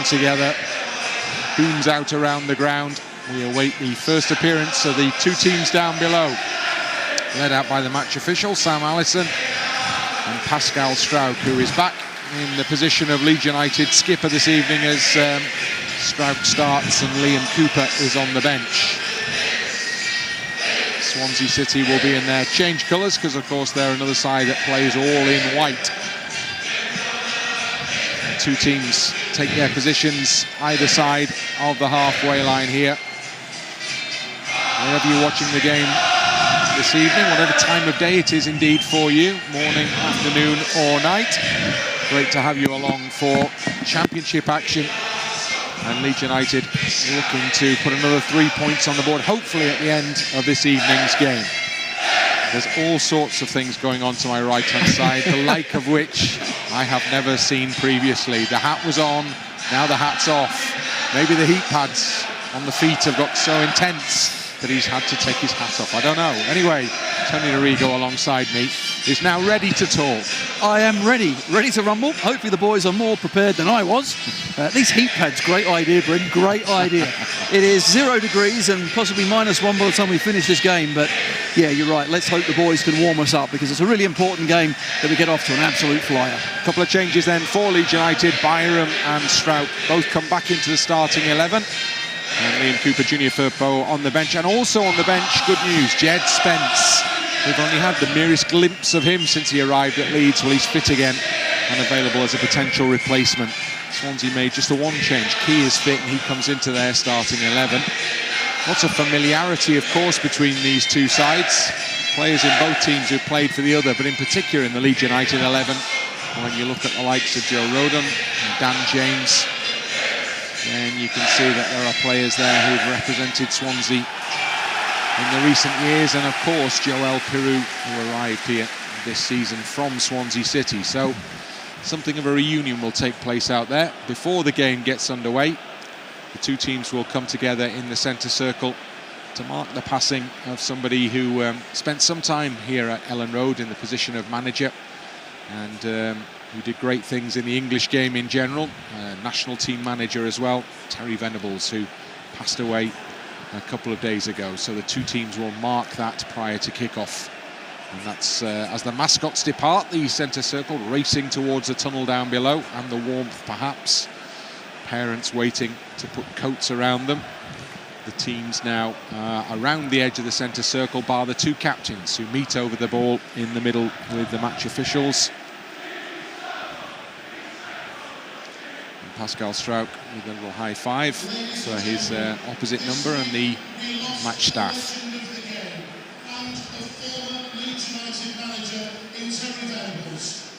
together, beams out around the ground. We await the first appearance of the two teams down below, led out by the match official, Sam Allison, and Pascal Strauch, who is back in the position of Leeds United skipper this evening as Strauch starts and Liam Cooper is on the bench. Swansea City will be in their change colours because, of course, they're another side that plays all in white. The two teams take their positions either side of the halfway line here. Wherever you're watching the game this evening, whatever time of day it is indeed for you, morning, afternoon or night, great to have you along for championship action. And Leeds United looking to put another 3 points on the board, hopefully at the end of this evening's game. There's all sorts of things going on to my right-hand side, the like of which I have never seen previously. The hat was on, now the hat's off. Maybe the heat pads on the feet have got so intense that he's had to take his hat off. I don't know. Anyway, Tony Arrigo alongside me is now ready to talk. I am ready to rumble. Hopefully the boys are more prepared than I was. These heat pads, great idea, Bryn, great idea. It is 0 degrees and possibly -1 by the time we finish this game, but yeah, you're right. Let's hope the boys can warm us up because it's a really important game that we get off to an absolute flyer. A couple of changes then for Leeds United. Byram and Strauch both come back into the starting 11. And Liam Cooper, Junior Firpo on the bench. And also on the bench, good news, Jed Spence. We've only had the merest glimpse of him since he arrived at Leeds. Well, he's fit again and available as a potential replacement. Swansea made just the one change. Key is fit and he comes into their starting 11. Lots of familiarity, of course, between these two sides. Players in both teams who've played for the other, but in particular in the Leeds United 11. When you look at the likes of Joe Rodon and Dan James, and you can see that there are players there who've represented Swansea in the recent years, and of course Joel Piroe, who arrived here this season from Swansea City. So something of a reunion will take place out there before the game gets underway. The two teams will come together in the centre circle to mark the passing of somebody who spent some time here at Elland Road in the position of manager, and who did great things in the English game in general, national team manager as well, Terry Venables, who passed away a couple of days ago. So the two teams will mark that prior to kick-off. And that's as the mascots depart the centre circle, racing towards the tunnel down below, and the warmth perhaps. Parents waiting to put coats around them. The teams now around the edge of the centre circle, bar the two captains who meet over the ball in the middle with the match officials. Pascal Strauch with a little high five for his opposite number and the match staff. And a former Leeds United manager in Terry Venables.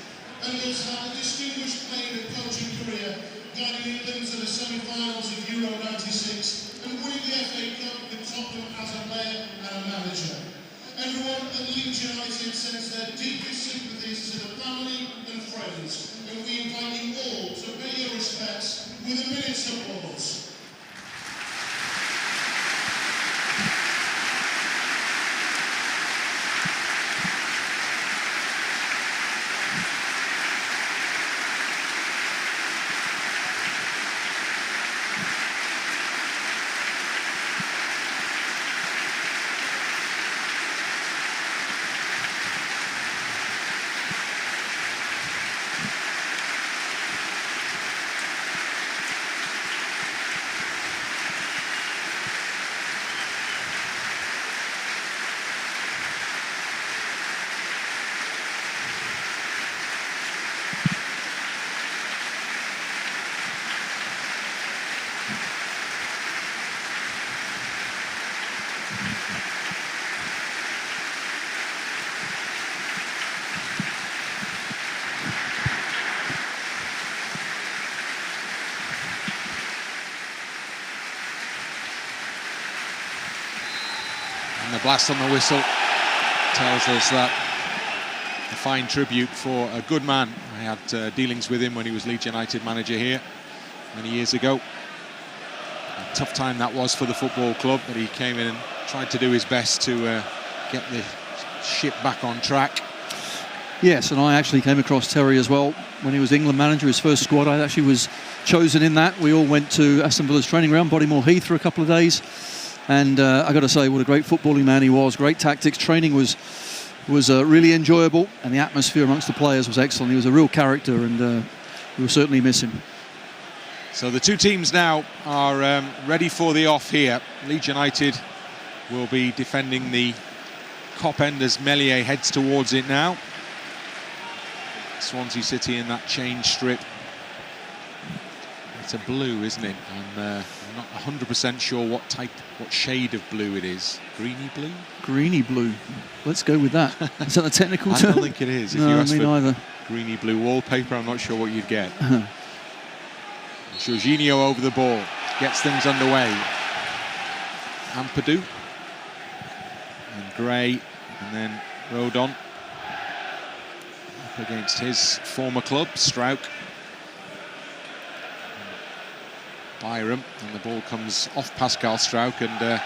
And has had a distinguished playing and coaching career, guiding England to the semi-finals of Euro '96 and winning the FA Cup with Tottenham as a player and a manager. Everyone at Leeds United sends their deepest sympathies to the family and friends, and we invite you all to pay your respects with a minute's applause. And the blast on the whistle tells us that a fine tribute for a good man. I had dealings with him when he was Leeds United manager here many years ago. A tough time that was for the football club, but he came in and tried to do his best to get the ship back on track. Yes, and I actually came across Terry as well when he was England manager, his first squad. I actually was chosen in that. We all went to Aston Villa's training ground, Bodymore Heath, for a couple of days. And I got to say, what a great footballing man he was. Great tactics. Training was really enjoyable, and the atmosphere amongst the players was excellent. He was a real character, and we will certainly miss him. So the two teams now are ready for the off here. Leeds United will be defending the Kop end as Meslier heads towards it now. Swansea City in that change strip. It's a blue, isn't it? And I'm not 100% sure what shade of blue it is. Greeny blue? Greeny blue. Let's go with that. Is that a technical term? I don't think it is. If no, you ask me for neither. Greeny blue wallpaper, I'm not sure what you'd get. Jorginho over the ball, gets things underway. Ampadu and Gray, and then Rodon up against his former club, Struijk. Byram, and the ball comes off Pascal Struijk and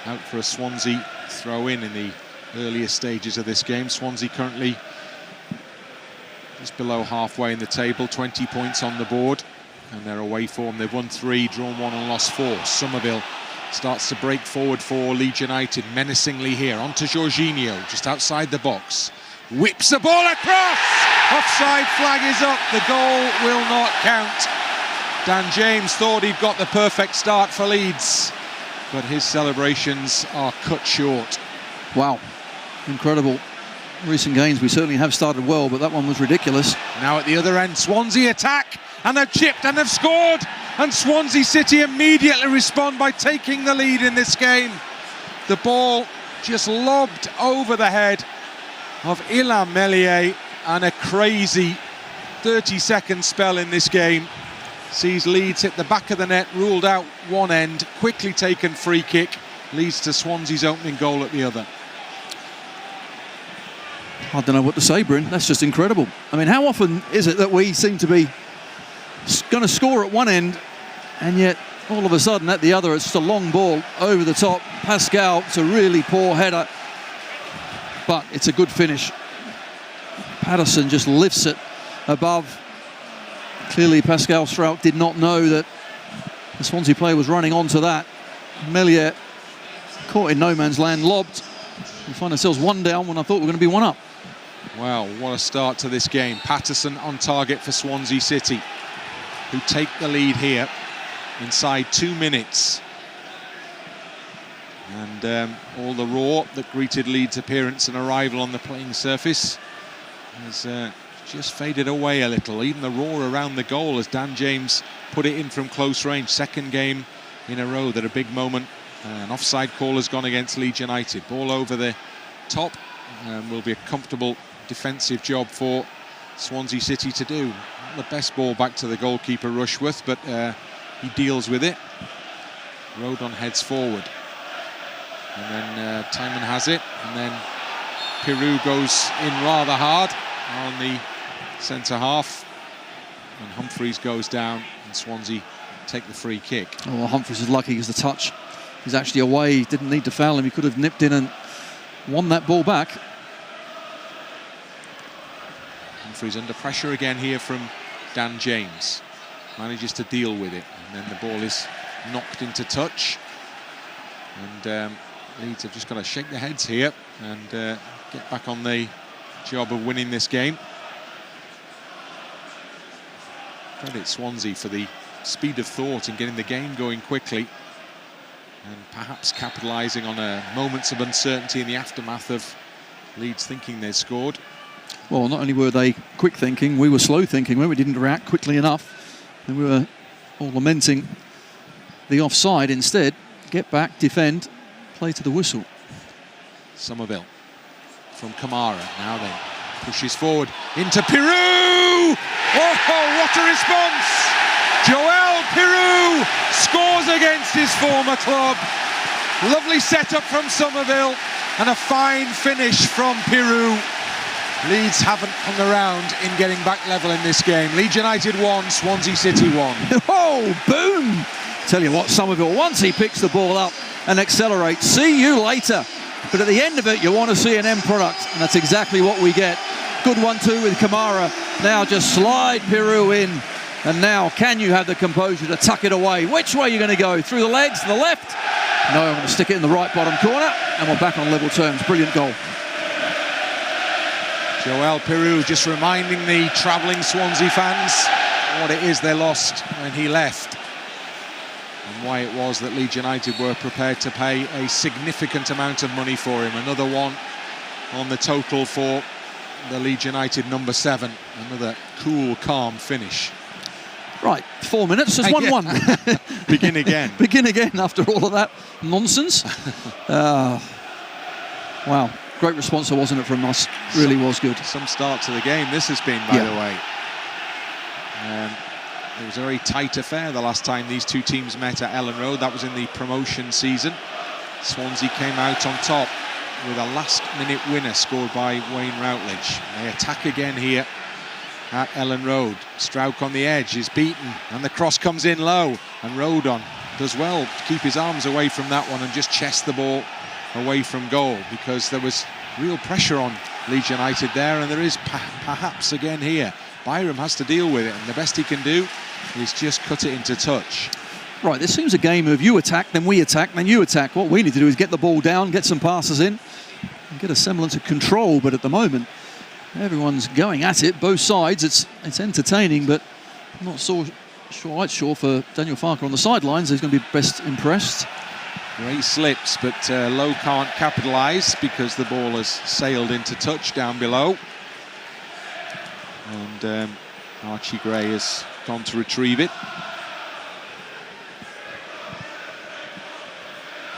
out for a Swansea throw-in the earlier stages of this game. Swansea currently just below halfway in the table, 20 points on the board, and their away form, they've won 3, drawn 1 and lost 4. Somerville starts to break forward for Leeds United, menacingly here, onto Jorginho, just outside the box, whips the ball across, offside flag is up, the goal will not count. Dan James thought he'd got the perfect start for Leeds, but his celebrations are cut short. Wow, incredible. Recent games we certainly have started well, but that one was ridiculous. Now at the other end, Swansea attack, and they've chipped and they've scored, and Swansea City immediately respond by taking the lead in this game. The ball just lobbed over the head of Ilham Meslier, and a crazy 30-second spell in this game sees Leeds hit the back of the net, ruled out one end, quickly taken free kick, leads to Swansea's opening goal at the other. I don't know what to say, Bryn. That's just incredible. I mean, how often is it that we seem to be going to score at one end, and yet all of a sudden at the other it's just a long ball over the top. Pascal, it's a really poor header, but it's a good finish. Paterson just lifts it above. Clearly Pascal Struijk did not know that the Swansea player was running onto that. Meslier caught in no man's land, lobbed. We find ourselves 1 down when I thought we were going to be 1 up. Wow, what a start to this game. Paterson on target for Swansea City, who take the lead here inside 2 minutes. And all the roar that greeted Leeds' appearance and arrival on the playing surface has just faded away a little. Even the roar around the goal as Dan James put it in from close range. Second game in a row that a big moment. An offside call has gone against Leeds United. Ball over the top, will be a comfortable defensive job for Swansea City to do. Not the best ball back to the goalkeeper Rushworth, but he deals with it. Rodon heads forward, and then Timon has it, and then Piroe goes in rather hard on the centre half, and Humphreys goes down, and Swansea take the free kick. Oh, well, Humphreys is lucky because the touch is actually away. He didn't need to foul him. He could have nipped in and won that ball back. Humphreys under pressure again here from Dan James. Manages to deal with it, and then the ball is knocked into touch. And Leeds have just got to shake their heads here and get back on the job of winning this game. Credit Swansea for the speed of thought in getting the game going quickly, and perhaps capitalising on moments of uncertainty in the aftermath of Leeds thinking they'd scored. Well, not only were they quick thinking, we were slow thinking. We didn't react quickly enough, and we were all lamenting the offside. Instead, get back, defend, play to the whistle. Somerville from Kamara, now then pushes forward into Piroe. Oh, what a response! Joel Piroe scores against his former club. Lovely setup from Somerville and a fine finish from Piroe. Leeds haven't hung around in getting back level in this game. Leeds United 1, Swansea City 1. Oh, boom! Tell you what, Somerville, once he picks the ball up and accelerates, see you later. But at the end of it, you want to see an end product, and that's exactly what we get. Good one too with Kamara. Now just slide Piroe in. And now, can you have the composure to tuck it away? Which way are you going to go? Through the legs, to the left? No, I'm going to stick it in the right bottom corner. And we're back on level terms. Brilliant goal. Joel Piroe just reminding the travelling Swansea fans what it is they lost when he left. And why it was that Leeds United were prepared to pay a significant amount of money for him. Another one on the total for the Leeds United number 7. Another cool, calm finish. Right, 4 minutes, there's 1-1. Begin again. Begin again after all of that nonsense. Wow, great response, wasn't it, from us? Really was good. Some start to the game this has been, by the way. It was a very tight affair the last time these two teams met at Elland Road. That was in the promotion season. Swansea came out on top with a last-minute winner scored by Wayne Routledge. They attack again here at Elland Road. Strauch on the edge is beaten and the cross comes in low, and Rodon does well to keep his arms away from that one and just chest the ball away from goal, because there was real pressure on Leeds United there, and there is perhaps again here. Byram has to deal with it, and the best he can do is just cut it into touch. Right, this seems a game of you attack, then we attack, then you attack. What we need to do is get the ball down, get some passes in, and get a semblance of control, but at the moment everyone's going at it, both sides. It's entertaining, but I'm not quite sure for Daniel Farke on the sidelines. He's going to be best impressed. Great slips, but Lowe can't capitalise because the ball has sailed into touch down below. And Archie Gray has gone to retrieve it.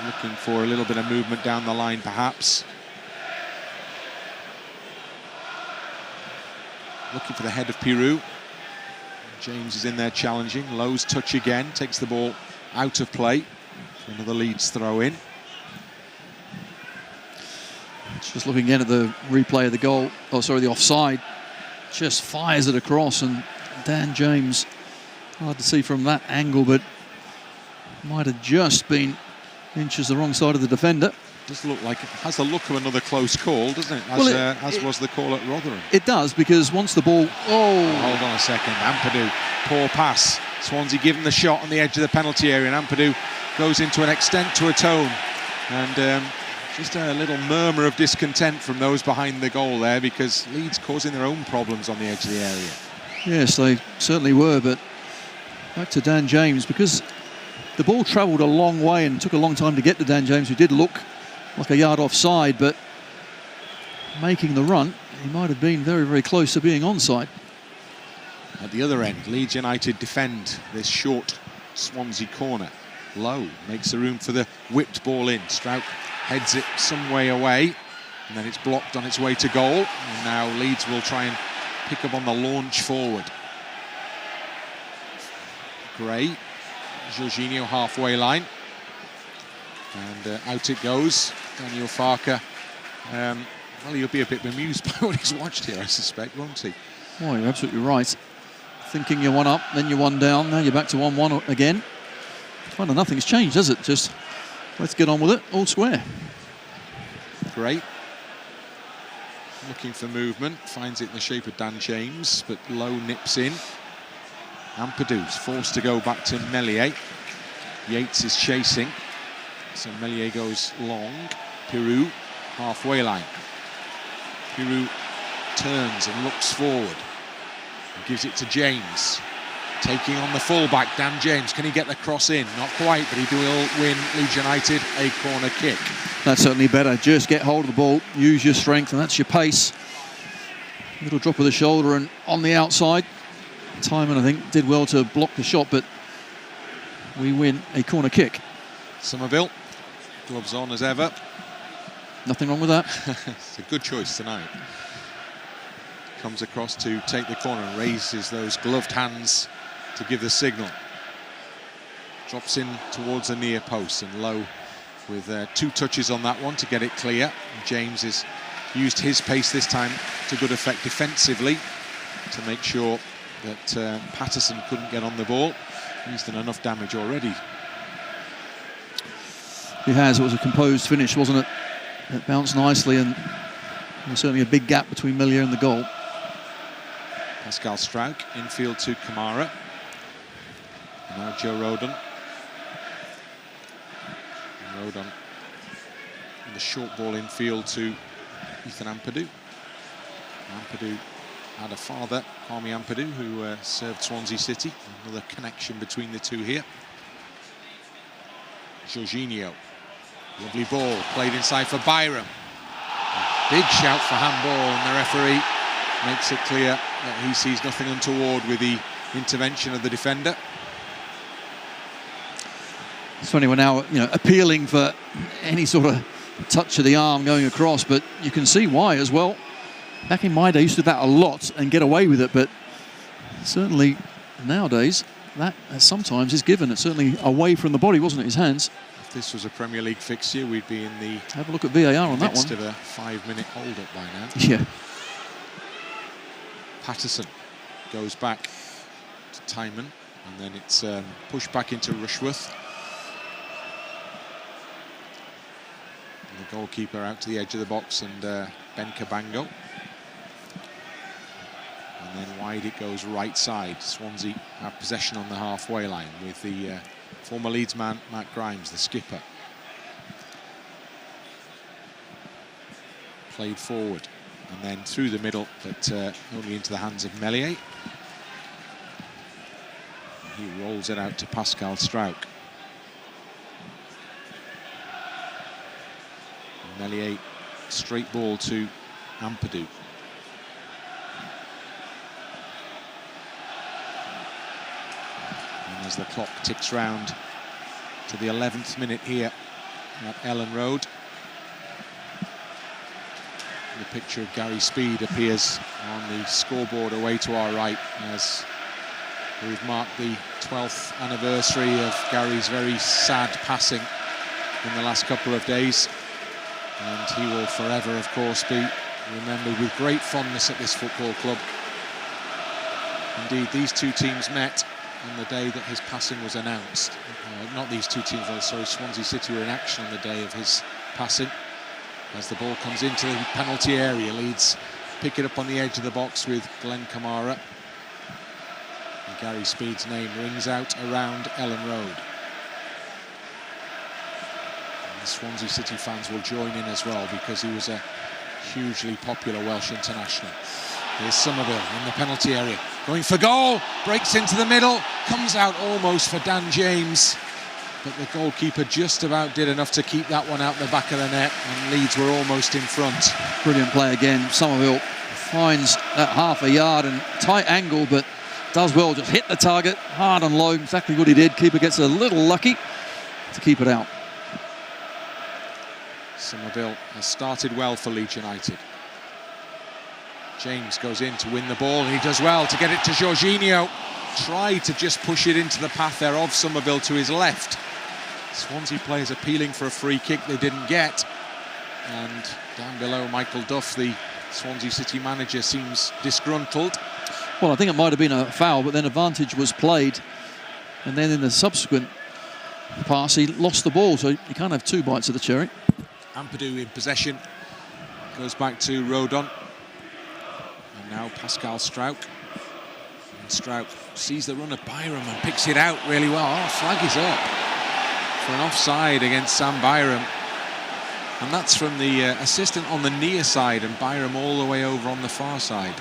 Looking for a little bit of movement down the line, perhaps. Looking for the head of Piroe. James is in there challenging. Lowe's touch again, takes the ball out of play. Another Leeds throw in. Just looking again at the replay of the goal, the offside. Just fires it across, and Dan James, hard to see from that angle, but might have just been inches the wrong side of the defender. Does look like it has the look of another close call, doesn't it? As was the call at Rotherham. It does, because once the ball... Hold on a second. Ampadu, poor pass. Swansea given the shot on the edge of the penalty area, and Ampadu goes into an extent to atone. And just a little murmur of discontent from those behind the goal there, because Leeds causing their own problems on the edge of the area. Yes, they certainly were, but back to Dan James, because the ball travelled a long way and took a long time to get to Dan James, who did look like a yard offside, but making the run, he might have been very, very close to being onside. At the other end, Leeds United defend this short Swansea corner. Lowe makes the room for the whipped ball in. Strauch heads it some way away, and then it's blocked on its way to goal. And now Leeds will try and pick up on the launch forward. Gray, Jorginho halfway line. And out it goes. Daniel Farke, well, he'll be a bit bemused by what he's watched here, I suspect, won't he? Oh, you're absolutely right. Thinking you're one up, then you're one down, now you're back to 1-1 again. Kind of nothing's changed, has it? Just let's get on with it, all square. Great. Looking for movement, finds it in the shape of Dan James, but Lowe nips in. Ampadu's forced to go back to Meslier. Yates is chasing. So Meslier goes long. Piroe, halfway line. Piroe turns and looks forward. And gives it to James. Taking on the fullback, Dan James. Can he get the cross in? Not quite, but he will win Leeds United a corner kick. That's certainly better. Just get hold of the ball, use your strength, and that's your pace. Little drop of the shoulder and on the outside. Timon, I think, did well to block the shot, but we win a corner kick. Somerville, gloves on as ever. Nothing wrong with that. It's a good choice tonight. Comes across to take the corner and raises those gloved hands to give the signal. Drops in towards the near post, and Lowe with 2 touches on that one to get it clear. And James has used his pace this time to good effect defensively to make sure that Paterson couldn't get on the ball. He's done enough damage already. He has. It was a composed finish, wasn't it? It bounced nicely, and There's certainly a big gap between Millier and the goal. Pascal Struijk infield to Kamara. Now Joe Rodon. And Rodon and the short ball infield to Ethan Ampadu. Ampadu had a father, Kwame Ampadu, who served Swansea City. Another connection between the two here. Jorginho. Lovely ball played inside for Byram. Big shout for handball, and the referee makes it clear that he sees nothing untoward with the intervention of the defender. So anyway, now appealing for any sort of touch of the arm going across, but you can see why as well. Back in my day, I used to do that a lot and get away with it, but certainly nowadays that sometimes is given. It's certainly away from the body, wasn't it? His hands. If this was a Premier League fixture, we'd be in the have a look at VAR on that one. Midst of a 5-minute hold-up by now. Yeah. Paterson goes back to Timon, and then it's pushed back into Rushworth. And the goalkeeper out to the edge of the box, and Ben Cabango. And then wide it goes right side. Swansea have possession on the halfway line with the former Leeds man, Matt Grimes, the skipper. Played forward and then through the middle, but only into the hands of Meslier. He rolls it out to Pascal Struijk. Meslier, straight ball to Ampadu. And as the clock ticks round to the 11th minute here at Elland Road, the picture of Gary Speed appears on the scoreboard away to our right as we've marked the 12th anniversary of Gary's very sad passing in the last couple of days. And he will forever, of course, be remembered with great fondness at this football club. Indeed, these two teams met on the day that his passing was announced. Not these two teams, sorry, Swansea City were in action on the day of his passing. As the ball comes into the penalty area, Leeds pick it up on the edge of the box with Glenn Kamara. And Gary Speed's name rings out around Elland Road. And the Swansea City fans will join in as well, because he was a hugely popular Welsh international. Here's Somerville in the penalty area, going for goal, breaks into the middle, comes out almost for Dan James. But the goalkeeper just about did enough to keep that one out the back of the net, and Leeds were almost in front. Brilliant play again. Somerville finds that half a yard and tight angle, but does well, just hit the target hard and low, exactly what he did. Keeper gets a little lucky to keep it out. Somerville has started well for Leeds United. James goes in to win the ball, and he does well to get it to Jorginho. Tried to just push it into the path there of Somerville to his left. Swansea players appealing for a free kick they didn't get. And down below, Michael Duff, the Swansea City manager, seems disgruntled. Well, I think it might have been a foul, but then advantage was played. And then in the subsequent pass, he lost the ball, so you can't have two bites of the cherry. Ampadu in possession. Goes back to Rodon. And now Pascal Struijk. And Struijk sees the run of Byram and picks it out really well. Oh, flag is up for an offside against Sam Byram. And that's from the assistant on the near side, and Byram all the way over on the far side.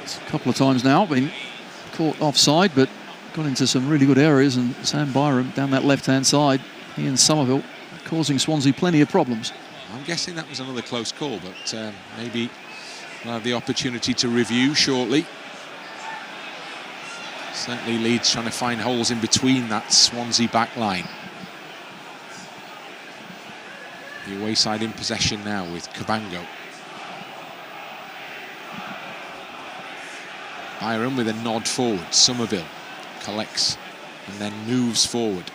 It's a couple of times now been caught offside, but got into some really good areas, and Sam Byram down that left-hand side, he and Somerville causing Swansea plenty of problems. I'm guessing that was another close call, but maybe we'll have the opportunity to review shortly. Certainly Leeds trying to find holes in between that Swansea back line. The away side in possession now with Cabango. Byram with a nod forward. Somerville collects and then moves forward.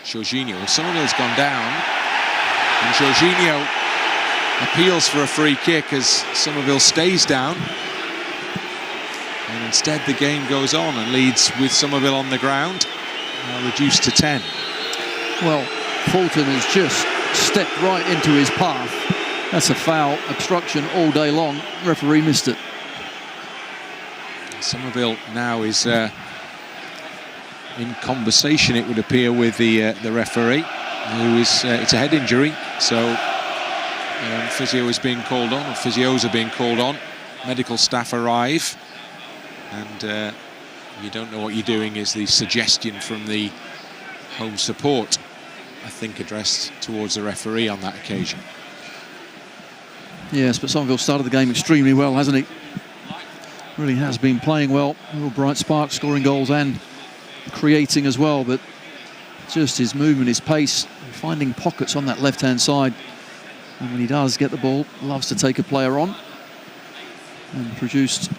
Jorginho. Well, Somerville's gone down, and Jorginho appeals for a free kick as Somerville stays down. And instead the game goes on, and Leeds, with Somerville on the ground, are reduced to 10. Well, Fulton has just stepped right into his path, That's a foul, obstruction all day long. Referee missed it. Somerville now is in conversation, it would appear, with the referee, who is it's a head injury, so physio is being called on, or physios are being called on. Medical staff arrive, and you don't know what you're doing is the suggestion from the home support, I think, addressed towards the referee on that occasion. Yes, but Somerville started the game extremely well, hasn't he? Really has been playing well. Real bright spark, scoring goals and creating as well, but just his movement, his pace, finding pockets on that left-hand side. And when he does get the ball, loves to take a player on, and produced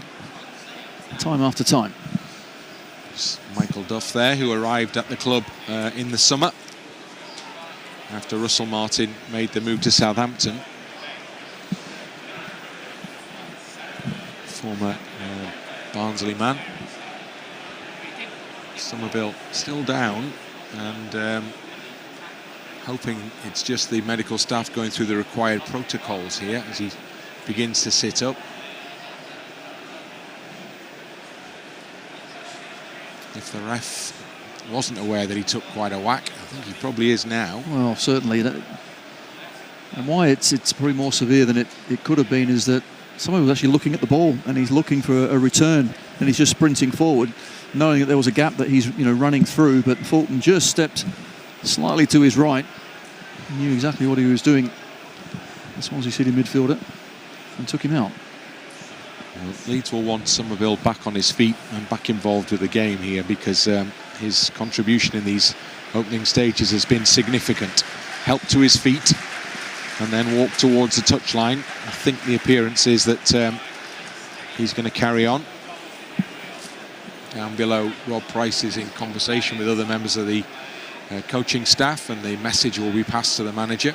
time after time. It's Michael Duff there, who arrived at the club in the summer after Russell Martin made the move to Southampton. Former Barnsley man. Somerville still down, and hoping it's just the medical staff going through the required protocols here as he begins to sit up. If the ref wasn't aware that he took quite a whack, I think he probably is now. Well, certainly. And why it's probably more severe than it could have been is that someone was actually looking at the ball, and he's looking for a return, and he's just sprinting forward, knowing that there was a gap that he's running through. But Fulton just stepped slightly to his right, knew exactly what he was doing. The Swansea City midfielder, and took him out. Well, Leeds will want Somerville back on his feet and back involved with the game here, because his contribution in these opening stages has been significant. Help to his feet and then walk towards the touchline. I think the appearance is that he's going to carry on. Down below, Rob Price is in conversation with other members of the coaching staff, and the message will be passed to the manager.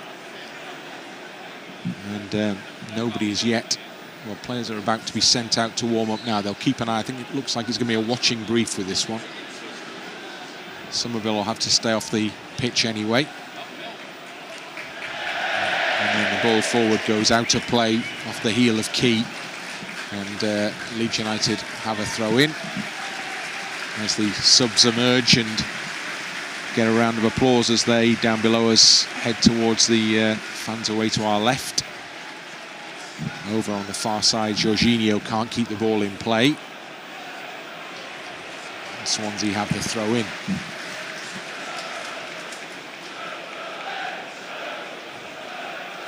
And nobody is yet. Well, players are about to be sent out to warm up now. They'll keep an eye. I think it looks like it's going to be a watching brief with this one. Somerville will have to stay off the pitch anyway. And then the ball forward goes out of play off the heel of Key. And Leeds United have a throw in as the subs emerge and get a round of applause as they, down below us, head towards the fans away to our left. Over on the far side, Jorginho can't keep the ball in play. And Swansea have the throw in.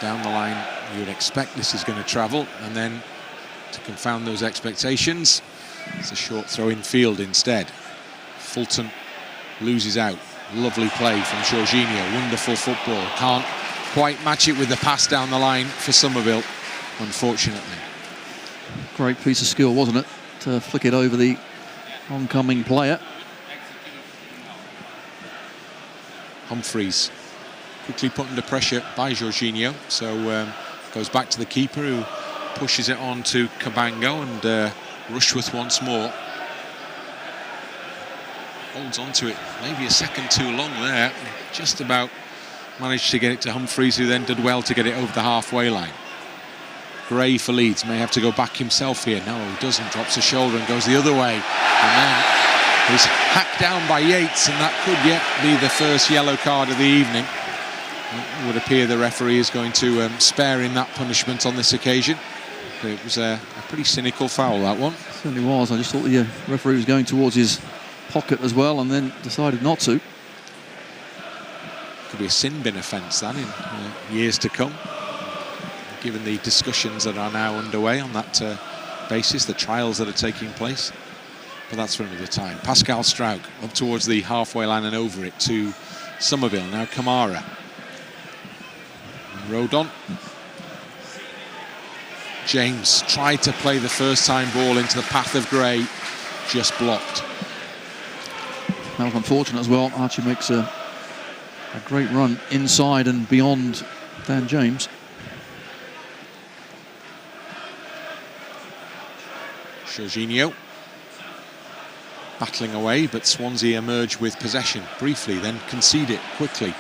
Down the line, you would expect this is going to travel, and then to confound those expectations, it's a short throw in field instead. Fulton loses out. Lovely play from Jorginho, wonderful football. Can't quite match it with the pass down the line for Somerville, unfortunately. Great piece of skill, wasn't it, to flick it over the oncoming player. Humphreys quickly put under pressure by Jorginho, so goes back to the keeper, who pushes it on to Cabango, and Rushworth once more holds on to it, maybe a second too long there. Just about managed to get it to Humphreys, who then did well to get it over the halfway line. Gray for Leeds may have to go back himself here. No, he doesn't. Drops a shoulder and goes the other way. And then he's hacked down by Yates, and that could yet be the first yellow card of the evening. It would appear the referee is going to spare him that punishment on this occasion. But it was a pretty cynical foul, that one. It certainly was. I just thought the referee was going towards his pocket as well, and then decided not to. Could be a sin bin offence, that, in years to come, given the discussions that are now underway on that basis, the trials that are taking place. But that's for another time. Pascal Struijk up towards the halfway line and over it to Somerville. Now Kamara. And Rodon. James tried to play the first time ball into the path of Gray, just blocked. That was unfortunate as well. Archie makes a great run inside and beyond Dan James. Jorginho battling away, but Swansea emerge with possession briefly, then concede it quickly.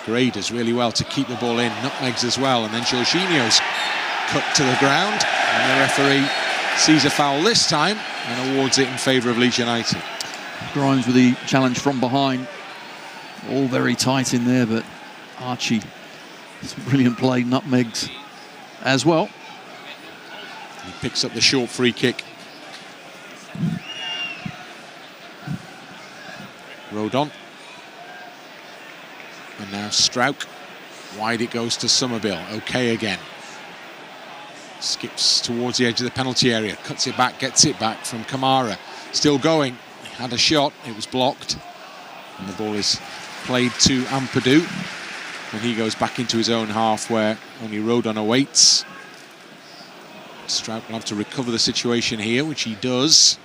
Gray does really well to keep the ball in, nutmegs as well, and then Jorginho's cut to the ground, and the referee sees a foul this time and awards it in favour of Leeds United. Grimes with the challenge from behind. All very tight in there, but Archie, some brilliant play, nutmegs as well. He picks up the short free kick. Rodon. And now Strauch. Wide it goes to Somerville. Okay again. Skips towards the edge of the penalty area. Cuts it back, gets it back from Kamara. Still going. He had a shot. It was blocked. And the ball is played to Ampadu. And he goes back into his own half where only Rodon awaits. Strauch will have to recover the situation here, which he does.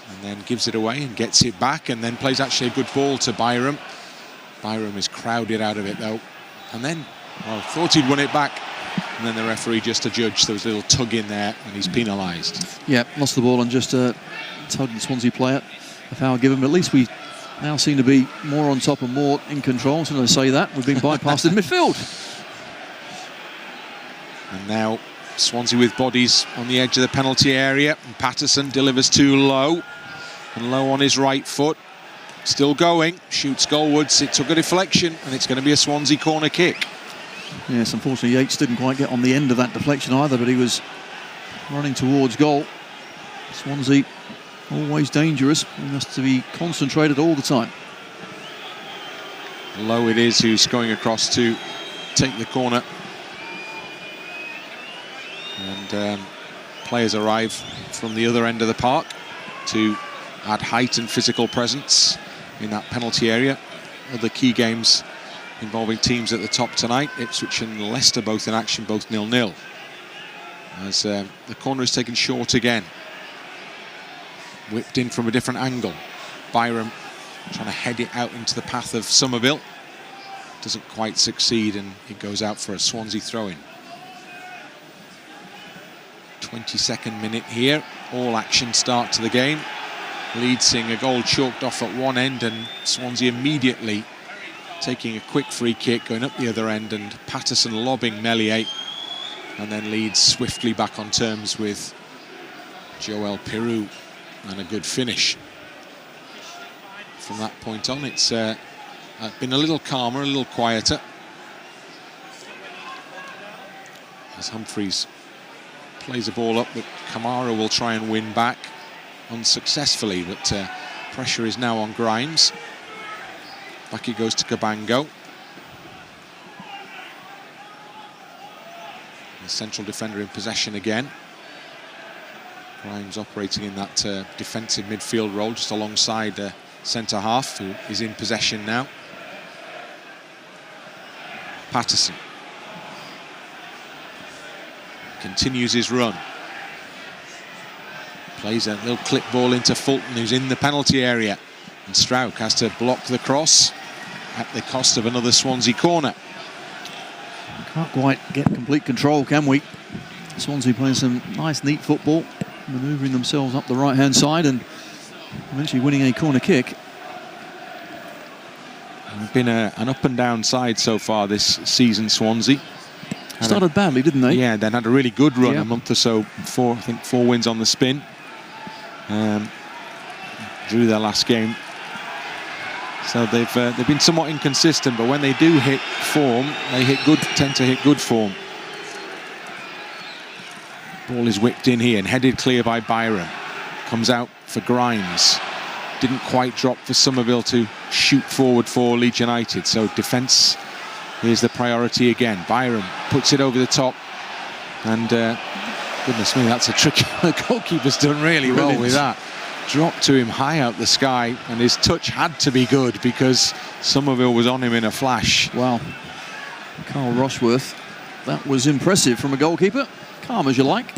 And then gives it away and gets it back, and then plays actually a good ball to Byram. Byram is crowded out of it though. And then, well, thought he'd won it back. And then the referee just adjudged there was a little tug in there and he's penalised. Yeah, lost the ball and just tugged the Swansea player. A foul given, but at least we now seem to be more on top and more in control. So when I say that, we've been bypassed in midfield. And now Swansea with bodies on the edge of the penalty area. And Paterson delivers too low. And low on his right foot. Still going, shoots goalwards. It took a deflection and it's going to be a Swansea corner kick. Yes, unfortunately Yates didn't quite get on the end of that deflection either, but he was running towards goal. Swansea always dangerous. He has to be concentrated all the time. Low it is who's going across to take the corner. And players arrive from the other end of the park to add height and physical presence in that penalty area. Other key games involving teams at the top tonight. Ipswich and Leicester both in action, both 0-0. As the corner is taken short again. Whipped in from a different angle. Byram trying to head it out into the path of Somerville. Doesn't quite succeed and it goes out for a Swansea throw-in. 22nd minute here. All action start to the game. Leeds seeing a goal chalked off at one end and Swansea immediately taking a quick free kick, going up the other end, and Paterson lobbing Meslier. And then Leeds swiftly back on terms with Joel Piroe, and a good finish. From that point on, it's been a little calmer, a little quieter. As Humphreys plays the ball up, but Kamara will try and win back unsuccessfully, but pressure is now on Grimes. Back it goes to Cabango. The central defender in possession again. Grimes operating in that defensive midfield role just alongside the centre half, who is in possession now. Paterson continues his run. Plays a little clip ball into Fulton, who's in the penalty area. And Strauch has to block the cross at the cost of another Swansea corner. Can't quite get complete control, can we? Swansea playing some nice, neat football, manoeuvring themselves up the right-hand side and eventually winning a corner kick. Been an up-and-down side so far this season, Swansea. Started badly, didn't they? Yeah, then had a really good run a month or so before. I think 4 wins on the spin. Drew their last game. So they've been somewhat inconsistent, but when they do hit form, they tend to hit good form. Ball is whipped in here and headed clear by Byram. Comes out for Grimes. Didn't quite drop for Somerville to shoot forward for Leeds United. So defence is the priority again. Byram puts it over the top. And goodness me, that's a tricky. The goalkeeper's done really well with that. Dropped to him high out the sky, and his touch had to be good because Somerville was on him in a flash. Wow. Carl Rushworth, that was impressive from a goalkeeper. Calm as you like.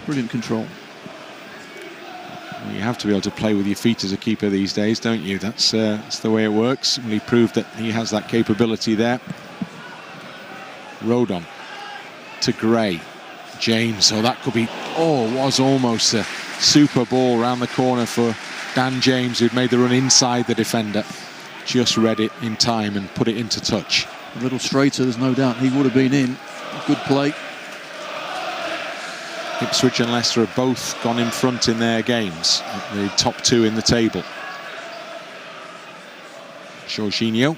Brilliant control. Well, you have to be able to play with your feet as a keeper these days, don't you? That's the way it works. Well, he proved that he has that capability there. Rodon to Gray. James, so that could be, was almost a super ball round the corner for Dan James, who'd made the run inside the defender. just read it in time and put it into touch. A little straighter, there's no doubt he would have been in. Good play. Ipswich and Leicester have both gone in front in their games, the top two in the table. Jorginho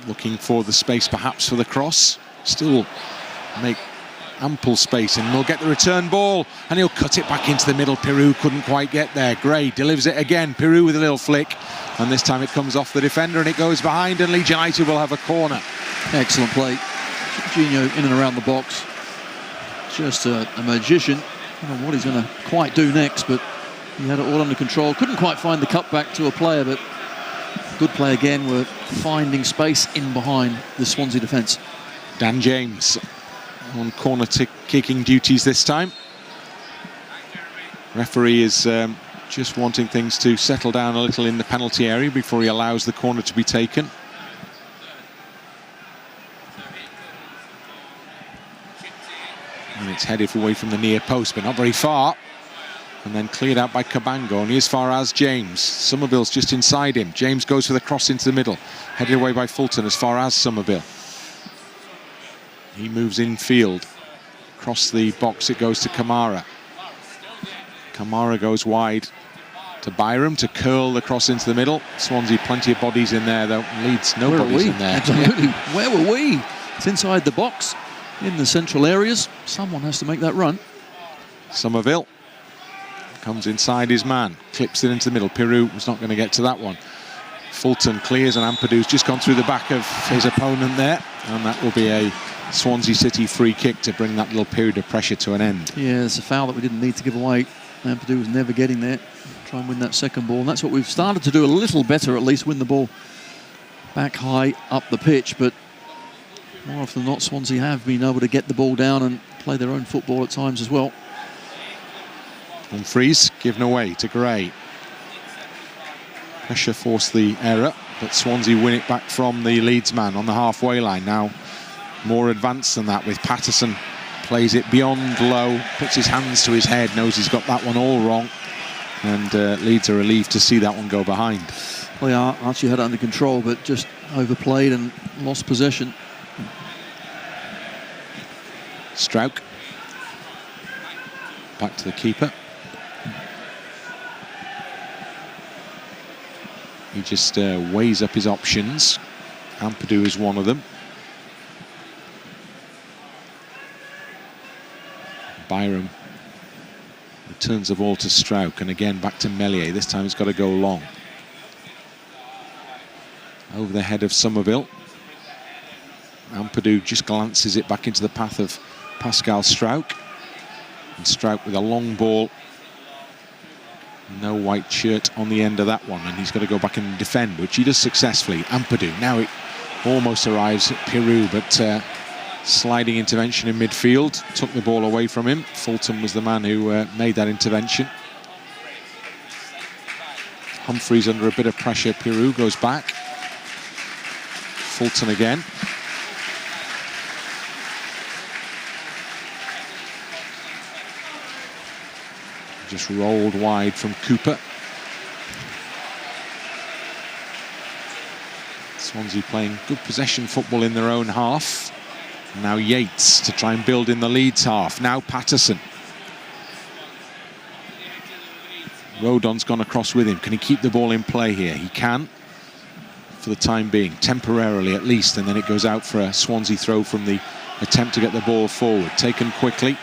looking for the space perhaps for the cross. Still make ample space, and we'll get the return ball, and he'll cut it back into the middle. Piroe couldn't quite get there. Gray delivers it again. Piroe with a little flick, and this time it comes off the defender and it goes behind, and Leeds United will have a corner. Excellent play. Jorginho in and around the box. Just a magician. I don't know what he's going to quite do next, but he had it all under control. Couldn't quite find the cutback to a player, but good play again. We're finding space in behind the Swansea defence. Dan James on corner kicking duties this time. Referee is just wanting things to settle down a little in the penalty area before he allows the corner to be taken. And it's headed away from the near post, but not very far. And then cleared out by Cabango, only as far as James. Somerville's just inside him. James goes for the cross into the middle. Headed away by Fulton as far as Somerville. He moves infield. Across the box it goes to Kamara. Kamara goes wide to Byram to curl the cross into the middle. Swansea, plenty of bodies in there though. Leeds, no bodies in there. Absolutely. Where were we? It's inside the box, in the central areas. Someone has to make that run. Somerville comes inside his man, clips it into the middle. Piroe was not going to get to that one. Fulton clears, and Ampadu's just gone through the back of his opponent there, and that will be a Swansea City free kick to bring that little period of pressure to an end. Yeah, it's a foul that we didn't need to give away. Ampadu was never getting there. Try and win that second ball, and that's what we've started to do a little better, at least win the ball back high up the pitch, but more often than not Swansea have been able to get the ball down and play their own football at times as well. Humphreys given away to Gray. Pressure forced the error, but Swansea win it back from the Leeds man on the halfway line. Now more advanced than that with Paterson. Plays it beyond low, puts his hands to his head, knows he's got that one all wrong, and Leeds are relieved to see that one go behind. Well, yeah, Archie had it under control, but just overplayed and lost possession. Strauch back to the keeper. He just weighs up his options. Ampadu is one of them. Byram returns the ball to Strauch, and again back to Meslier. This time he's got to go long. Over the head of Somerville. Ampadu just glances it back into the path of Pascal Strauch. And Strauch with a long ball. No white shirt on the end of that one, and he's got to go back and defend, which he does successfully. Ampadu, now it almost arrives at Piroe, but sliding intervention in midfield took the ball away from him. Fulton was the man who made that intervention. Humphreys under a bit of pressure. Piroe goes back. Fulton again. Just rolled wide from Cooper. Swansea playing good possession football in their own half. Now Yates to try and build in the Leeds half. Now Paterson. Rodon's gone across with him. Can he keep the ball in play here? He can, for the time being, temporarily at least, and then it goes out for a Swansea throw from the attempt to get the ball forward. Taken quickly.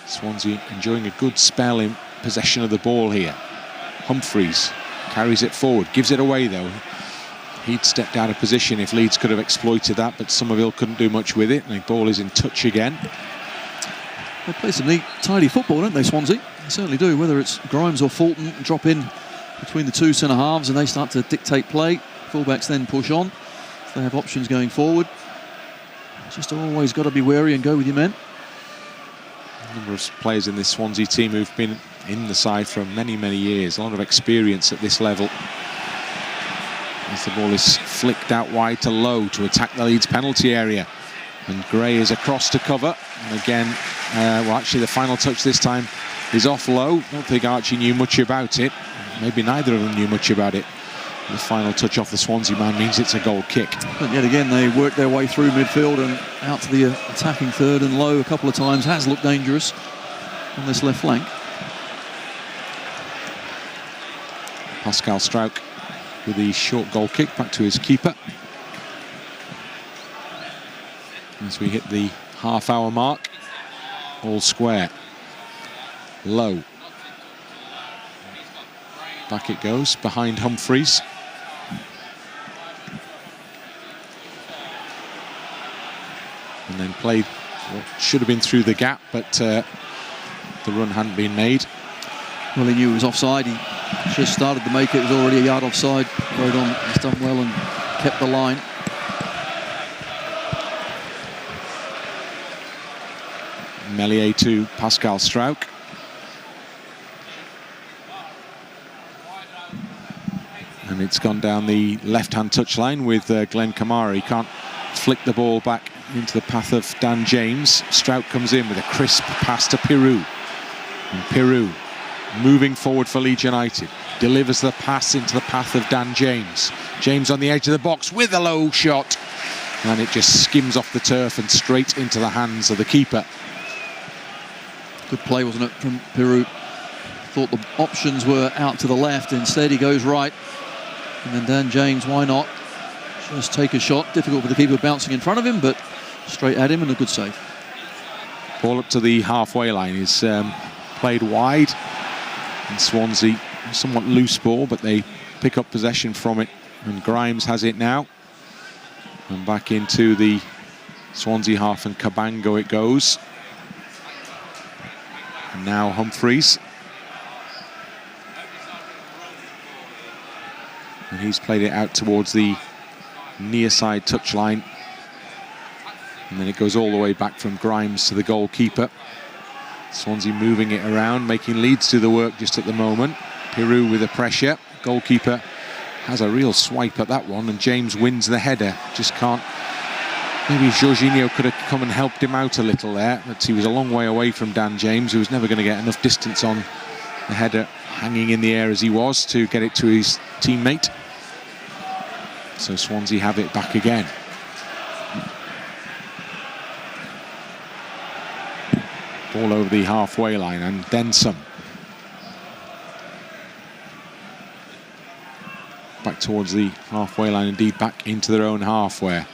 Swansea enjoying a good spell in possession of the ball here. Humphreys carries it forward, gives it away though. He'd stepped out of position if Leeds could have exploited that, but Somerville couldn't do much with it, and the ball is in touch again. They play some neat, tidy football, don't they, Swansea? They certainly do, whether it's Grimes or Fulton, drop in between the two centre-halves and they start to dictate play. Fullbacks then push on. They have options going forward. Just always got to be wary and go with your men. A number of players in this Swansea team who've been in the side for many, many years. A lot of experience at this level. As the ball is flicked out wide to Lowe to attack the Leeds penalty area. And Gray is across to cover. And again, well, actually the final touch this time is off low. Don't think Archie knew much about it. Maybe neither of them knew much about it. The final touch off the Swansea man means it's a goal kick. But yet again, they worked their way through midfield and out to the attacking third, and Lowe a couple of times has looked dangerous on this left flank. Pascal Struijk with the short goal kick back to his keeper. As we hit the half-hour mark, all square. Low. Back it goes, behind Humphreys. And then played what should have been through the gap, but the run hadn't been made. Well, he knew it was offside. He just started to make it. It was already a yard offside. Rodon has done well and kept the line. Meslier to Pascal Struijk. And it's gone down the left-hand touchline with Glenn Kamara. He can't flick the ball back into the path of Dan James. Struijk comes in with a crisp pass to Piroe. And Piroe, moving forward for Leeds United, delivers the pass into the path of Dan James. James on the edge of the box with a low shot. And it just skims off the turf and straight into the hands of the keeper. Good play, wasn't it, from Piroe? Thought the options were out to the left. Instead, he goes right. And then Dan James, why not? Just take a shot. Difficult for the keeper bouncing in front of him, but straight at him and a good save. Ball up to the halfway line is played wide. And Swansea, somewhat loose ball, but they pick up possession from it. And Grimes has it now. And back into the Swansea half, and Cabango it goes. And now Humphreys. And he's played it out towards the near side touchline. And then it goes all the way back from Grimes to the goalkeeper. Swansea moving it around, making Leeds do the work just at the moment. Piroe with the pressure. Goalkeeper has a real swipe at that one, and James wins the header. Just can't. Maybe Jorginho could have come and helped him out a little there, but he was a long way away from Dan James, who was never going to get enough distance on the header, hanging in the air as he was, to get it to his teammate. So Swansea have it back again. Ball over the halfway line, and then some. Back towards the halfway line, indeed back into their own half, where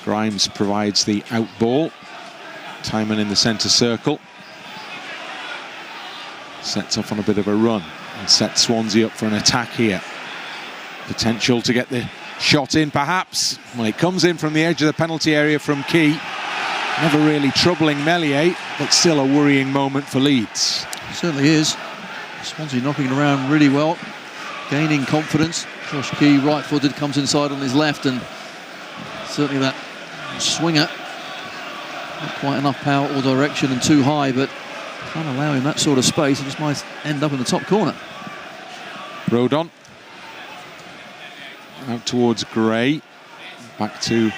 Grimes provides the out ball. Timon in the centre circle. Sets off on a bit of a run and sets Swansea up for an attack here. Potential to get the shot in, perhaps. Well, it comes in from the edge of the penalty area from Key. Never really troubling Meslier, but still a worrying moment for Leeds. It certainly is. Swansea knocking it around really well, gaining confidence. Josh Key, right-footed, comes inside on his left, and certainly that swinger, not quite enough power or direction and too high, but can't allow him that sort of space. It just might end up in the top corner. Rodon out towards Gray, back to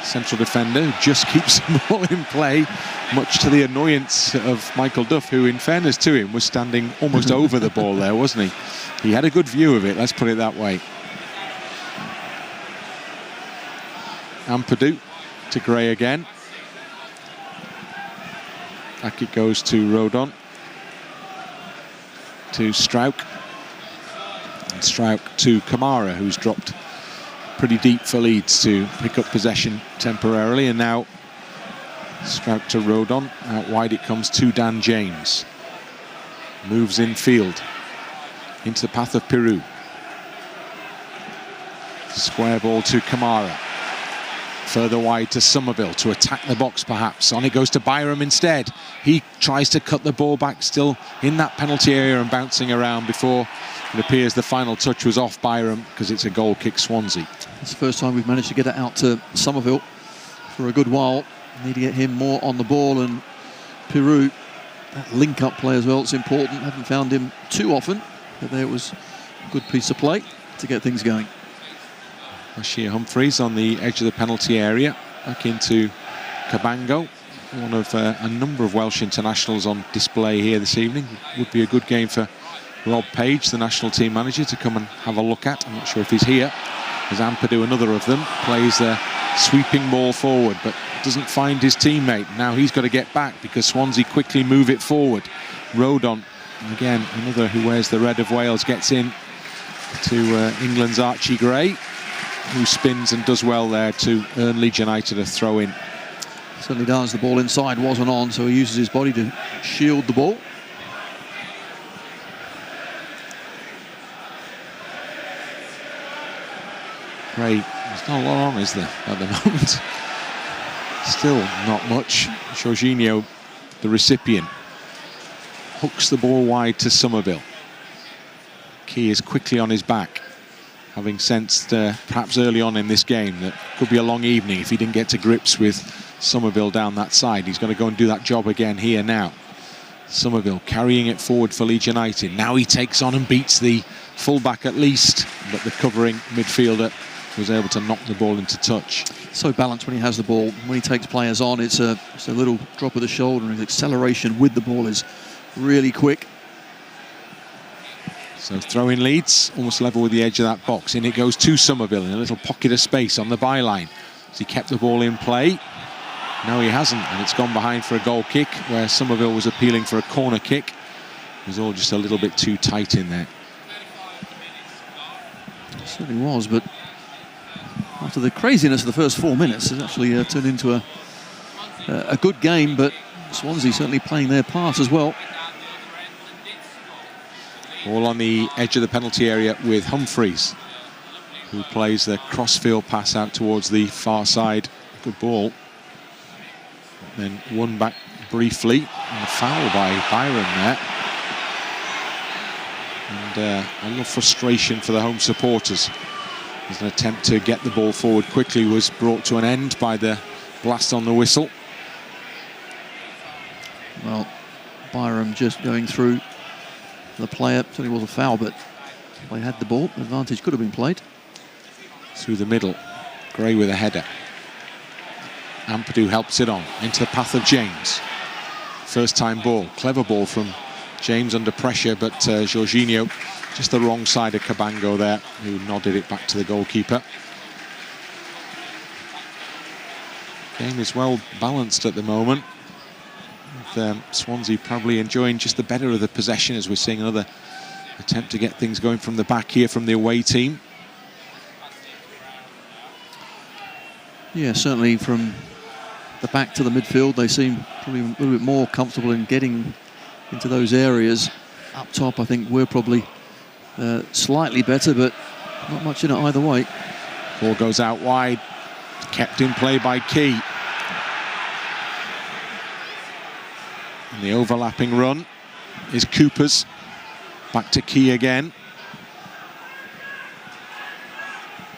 central defender, who just keeps the ball in play, much to the annoyance of Michael Duff, who, in fairness to him, was standing almost over the ball there, wasn't he? He had a good view of it, let's put it that way. Ampadu to Gray again. Back it goes to Rodon. To Struijk. And Struijk to Kamara, who's dropped pretty deep for Leeds to pick up possession temporarily. And now Struijk to Rodon. Out wide it comes to Dan James. Moves in field. Into the path of Piroe. Square ball to Kamara. Further wide to Somerville to attack the box, perhaps. On it goes to Byram instead. He tries to cut the ball back, still in that penalty area and bouncing around before it appears the final touch was off Byram, because it's a goal kick Swansea. It's the first time we've managed to get it out to Somerville for a good while. Need to get him more on the ball, and Piroe, that link-up play as well, it's important. Haven't found him too often, but there was a good piece of play to get things going. Bashir Humphreys on the edge of the penalty area, back into Cabango. one of a number of Welsh internationals on display here this evening. Would be a good game for Rob Page, the national team manager, to come and have a look at. I'm not sure if he's here, as Ampadu, another of them, plays the sweeping ball forward but doesn't find his teammate. Now he's got to get back because Swansea quickly move it forward. Rodon, again, another who wears the red of Wales, gets in to England's Archie Gray, who spins and does well there to earn Leeds United a throw in. Certainly does. The ball inside wasn't on, so he uses his body to shield the ball. Gray, there's not a lot on, is there, at the moment? Still not much. Jorginho, the recipient, hooks the ball wide to Somerville. Key is quickly on his back, having sensed perhaps early on in this game that could be a long evening if he didn't get to grips with Somerville down that side. He's going to go and do that job again here now. Somerville carrying it forward for Leeds United. Now he takes on and beats the fullback at least, but the covering midfielder was able to knock the ball into touch. So balanced when he has the ball. When he takes players on, it's a little drop of the shoulder, and his acceleration with the ball is really quick. So throw in Leeds, almost level with the edge of that box. In it goes to Somerville in a little pocket of space on the byline. Has he kept the ball in play? No, he hasn't, and it's gone behind for a goal kick, where Somerville was appealing for a corner kick. It was all just a little bit too tight in there. It certainly was, but after the craziness of the first 4 minutes, it's actually turned into a good game, but Swansea certainly playing their part as well. All on the edge of the penalty area with Humphreys, who plays the crossfield pass out towards the far side. Good ball. Then won back briefly, and a foul by Byron there. And a little frustration for the home supporters, as an attempt to get the ball forward quickly was brought to an end by the blast on the whistle. Well, Byram just going through the player. Certainly was a foul, but they had the ball. Advantage could have been played. Through the middle, Gray with a header. Ampadu helps it on into the path of James. First time ball, clever ball from James under pressure, but Jorginho just the wrong side of Cabango there, who nodded it back to the goalkeeper. Game is well balanced at the moment, with Swansea probably enjoying just the better of the possession, as we're seeing another attempt to get things going from the back here from the away team. Yeah, certainly from the back to the midfield, they seem probably a little bit more comfortable in getting into those areas. Up top, I think we're probably slightly better, but not much in it either way. Ball goes out wide, kept in play by Key. And the overlapping run is Cooper's. Back to Key again.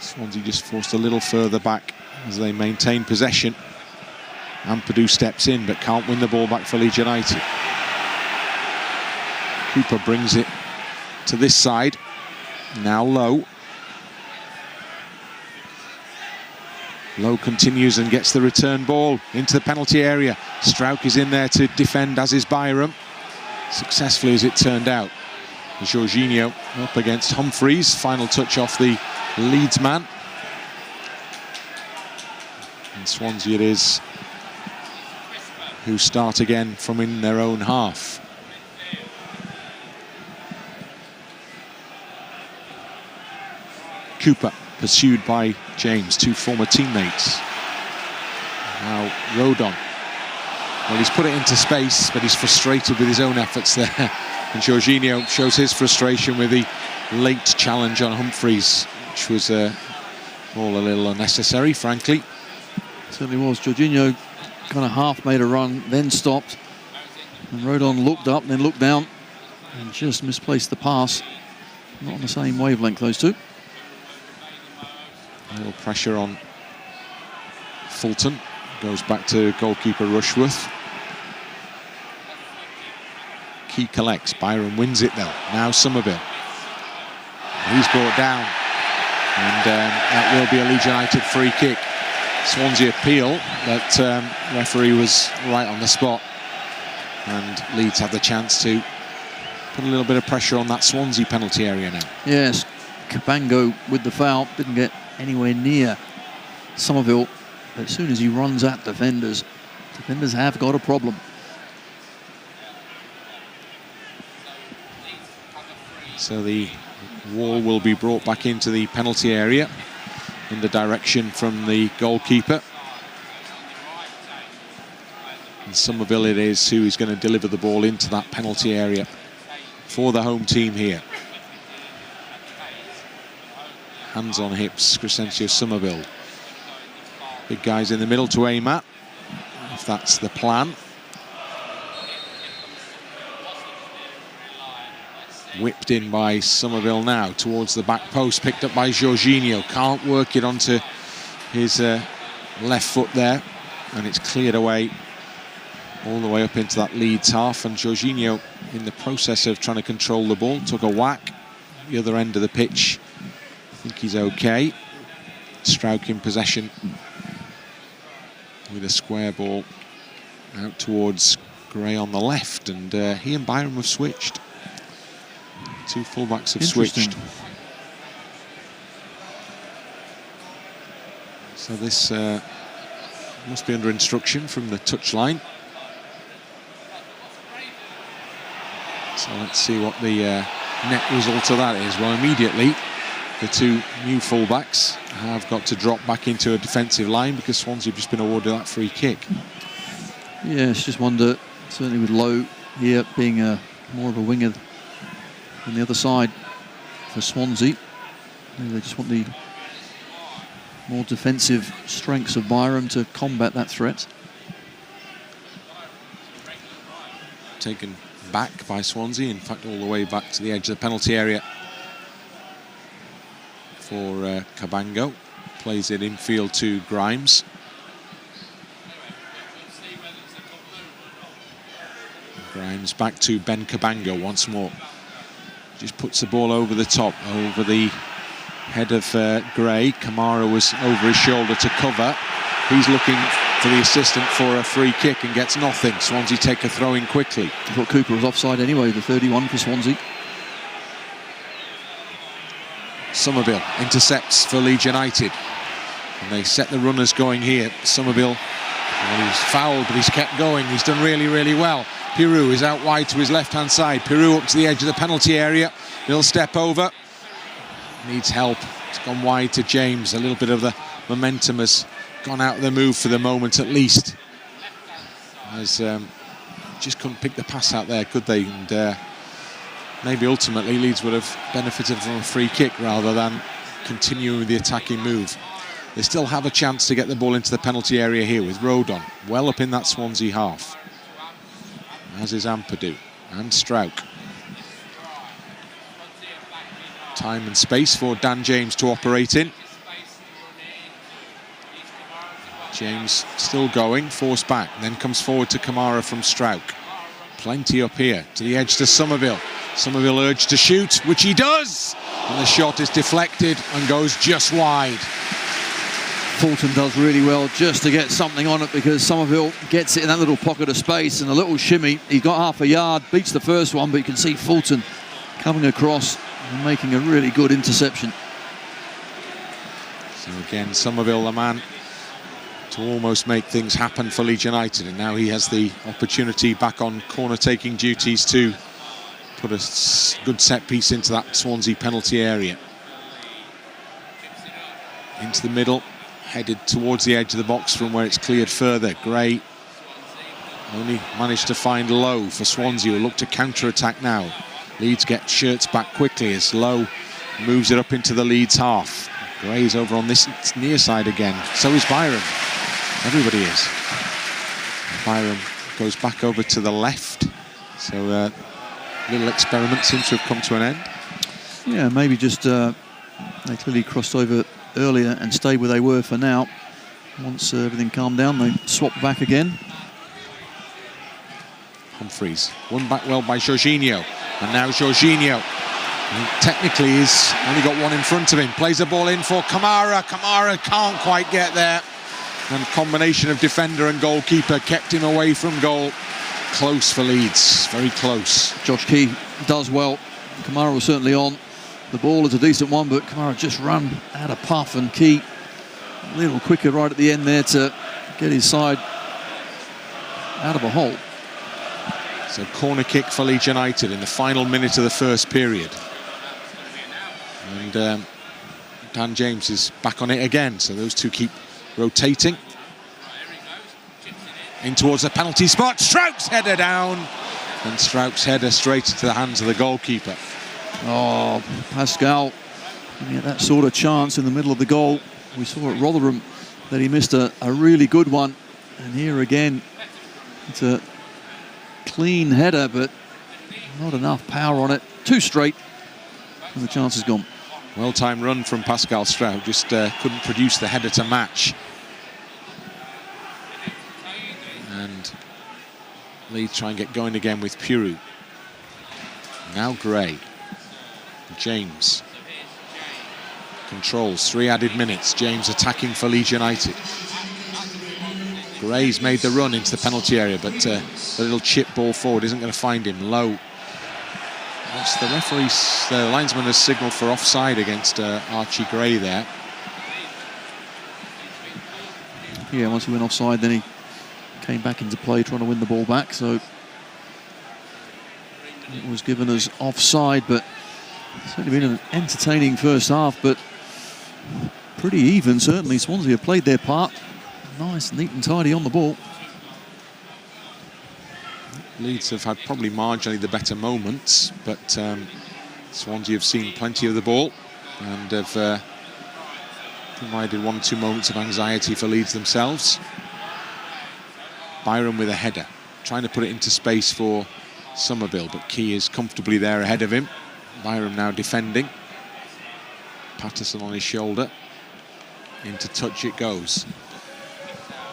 Swansea just forced a little further back as they maintain possession. Ampadu steps in but can't win the ball back for Leeds United. Cooper brings it to this side. Now Lowe. Lowe continues and gets the return ball into the penalty area. Strauch is in there to defend, as is Byram. Successfully, as it turned out. Jorginho up against Humphreys. Final touch off the Leeds man. And Swansea it is, who start again from in their own half. Cooper pursued by James, two former teammates. Now Rodon. Well, he's put it into space, but he's frustrated with his own efforts there. And Jorginho shows his frustration with the late challenge on Humphreys, which was all a little unnecessary, frankly. Certainly was. Jorginho kind of half made a run, then stopped. And Rodon looked up, then looked down, and just misplaced the pass. Not on the same wavelength, those two. A little pressure on Fulton. Goes back to goalkeeper Rushworth. Key collects. Byron wins it though. Now Somerville. He's brought down. And that will be a Leeds United free kick. Swansea appeal, but referee was right on the spot, and Leeds had the chance to put a little bit of pressure on that Swansea penalty area now. Yes, Cabango with the foul, didn't get anywhere near Somerville, but as soon as he runs at defenders have got a problem. So the wall will be brought back into the penalty area under direction from the goalkeeper. And Somerville it is who is going to deliver the ball into that penalty area for the home team here. Hands on hips, Crescencio Somerville. Big guys in the middle to aim at, if that's the plan. Whipped in by Somerville now towards the back post, picked up by Jorginho. Can't work it onto his left foot there, and it's cleared away all the way up into that Leeds half. And Jorginho, in the process of trying to control the ball, took a whack at the other end of the pitch. I think he's okay. Struijk in possession with a square ball out towards Gray on the left, and he and Byram have switched. Two fullbacks have switched. So this must be under instruction from the touchline. So let's see what the net result of that is. Well, immediately the two new fullbacks have got to drop back into a defensive line because Swansea have just been awarded that free kick. Yes, just wonder, certainly with Lowe here being more of a winger on the other side for Swansea. Maybe they just want the more defensive strengths of Byram to combat that threat. Taken back by Swansea, in fact all the way back to the edge of the penalty area for Cabango. Plays it infield to Grimes. Grimes back to Ben Cabango once more. Just puts the ball over the top, over the head of Gray. Kamara was over his shoulder to cover. He's looking for the assistant for a free kick and gets nothing. Swansea take a throw in quickly. I thought Cooper was offside anyway, the 31 for Swansea. Somerville intercepts for Leeds United. And they set the runners going here. Somerville, well, he's fouled, but he's kept going. He's done really, really well. Piroe is out wide to his left-hand side. Piroe up to the edge of the penalty area. He'll step over. Needs help. It's gone wide to James. A little bit of the momentum has gone out of the move for the moment, at least. As just couldn't pick the pass out there, could they? And maybe ultimately Leeds would have benefited from a free kick rather than continuing with the attacking move. They still have a chance to get the ball into the penalty area here with Rodon well up in that Swansea half. As is Ampadu and Struijk. Time and space for Dan James to operate in. James still going, forced back, then comes forward to Kamara from Struijk. Plenty up here, to the edge to Somerville. Somerville urged to shoot, which he does! And the shot is deflected and goes just wide. Fulton does really well just to get something on it because Somerville gets it in that little pocket of space and a little shimmy. He's got half a yard, beats the first one, but you can see Fulton coming across and making a really good interception. So again, Somerville, the man to almost make things happen for Leeds United, and now he has the opportunity back on corner-taking duties to put a good set piece into that Swansea penalty area. Into the middle, headed towards the edge of the box from where it's cleared further. Gray only managed to find Lowe for Swansea, who look to counter-attack now. Leeds get shirts back quickly as Lowe moves it up into the Leeds half. Gray's over on this near side again. So is Byram. Everybody is. Byram goes back over to the left. So little experiment seems to have come to an end. Yeah, maybe just they clearly crossed over earlier and stayed where they were for now. Once everything calmed down, they swapped back again. Humphreys won back well by Jorginho, and now Jorginho, who technically he's only got one in front of him, plays the ball in for Kamara. Kamara can't quite get there. And combination of defender and goalkeeper kept him away from goal. Close for Leeds, very close. Josh Key does well. Kamara was certainly on. The ball is a decent one, but Kamara just run out of puff, and Key a little quicker right at the end there to get his side out of a hole. So corner kick for Leeds United in the final minute of the first period. And Dan James is back on it again, so those two keep rotating. In towards the penalty spot, Strouk's header down, and Strouk's header straight into the hands of the goalkeeper. Oh, Pascal, getting that sort of chance in the middle of the goal. We saw at Rotherham that he missed a really good one, and here again, it's a clean header, but not enough power on it. Too straight, and the chance is gone. Well-timed run from Pascal Strouk, just couldn't produce the header to match. And Leeds try and get going again with Piroe. Now Gray. James controls 3 added minutes. James attacking for Leeds United. Gray's made the run into the penalty area, but the little chip ball forward isn't going to find him. Low. That's the referee's, the linesman has signalled for offside against Archie Gray there. Yeah, once he went offside, then he came back into play trying to win the ball back, so it was given as offside, but it's certainly been an entertaining first half, but pretty even, certainly. Swansea have played their part. Nice, neat and tidy on the ball. Leeds have had probably marginally the better moments, but Swansea have seen plenty of the ball and have provided 1 or 2 moments of anxiety for Leeds themselves. Byram with a header, trying to put it into space for Somerville, but Key is comfortably there ahead of him. Byram now defending. Paterson on his shoulder. Into touch it goes.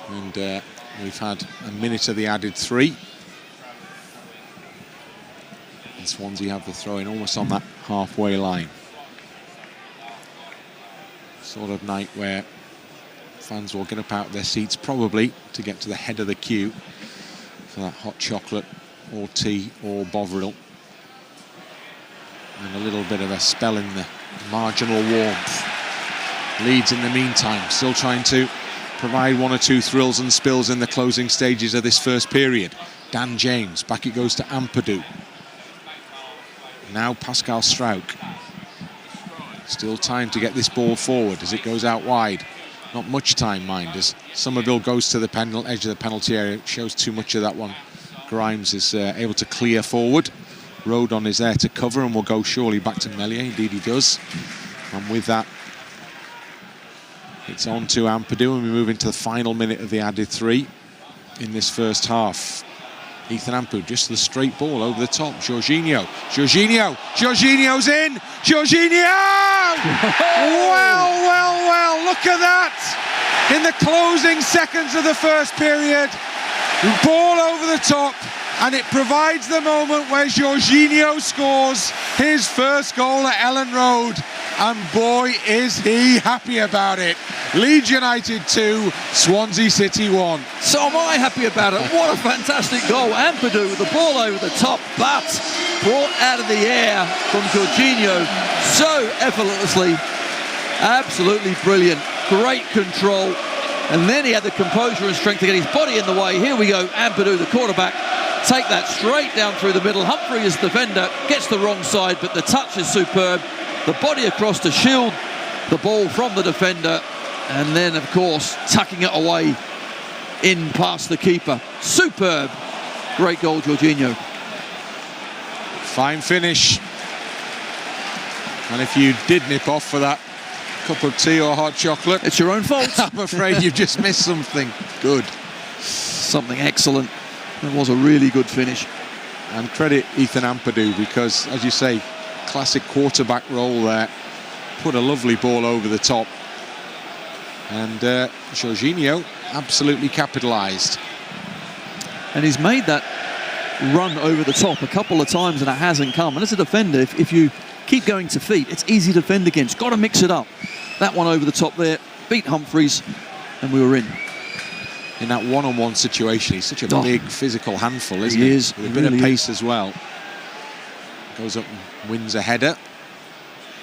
And we've had a minute of the added 3. And Swansea have the throw in almost on that halfway line. Sort of night where fans will get up out of their seats probably to get to the head of the queue for that hot chocolate or tea or Bovril. And a little bit of a spell in the marginal warmth. Leeds in the meantime still trying to provide 1 or 2 thrills and spills in the closing stages of this first period. Dan James, back it goes to Ampadu. Now Pascal Strouk. Still time to get this ball forward as it goes out wide. Not much time, mind, as Somerville goes to the edge of the penalty area. It shows too much of that one. Grimes is able to clear forward. Rodon is there to cover and will go surely back to Meslier. Indeed he does. And with that, it's on to Ampadu, and we move into the final minute of the added 3 in this first half. Ethan Ampadu, just the straight ball over the top. Jorginho's in! Jorginho! Well, look at that! In the closing seconds of the first period, ball over the top, and it provides the moment where Jorginho scores his first goal at Elland Road. And boy, is he happy about it. Leeds United 2, Swansea City 1. So am I happy about it. What a fantastic goal. Ampadu with the ball over the top, but brought out of the air from Jorginho so effortlessly. Absolutely brilliant. Great control. And then he had the composure and strength to get his body in the way. Here we go, Ampadu, the quarterback. Take that straight down through the middle. Humphrey is the defender, gets the wrong side, but the touch is superb. The body across to shield the ball from the defender, and then, of course, tucking it away in past the keeper. Superb. Great goal, Jorginho. Fine finish. And if you did nip off for that cup of tea or hot chocolate, it's your own fault. I'm afraid you've just missed something good. Something excellent. It was a really good finish. And credit Ethan Ampadu, because, as you say, classic quarterback role there. Put a lovely ball over the top. And Jorginho absolutely capitalised. And he's made that run over the top a couple of times and it hasn't come. And as a defender, if you keep going to feet, it's easy to defend against. Got to mix it up. That one over the top there, beat Humphreys, and we were in. in that one-on-one situation. He's such a big physical handful, isn't he? He Is. With a He bit really of pace as well. Goes up and wins a header.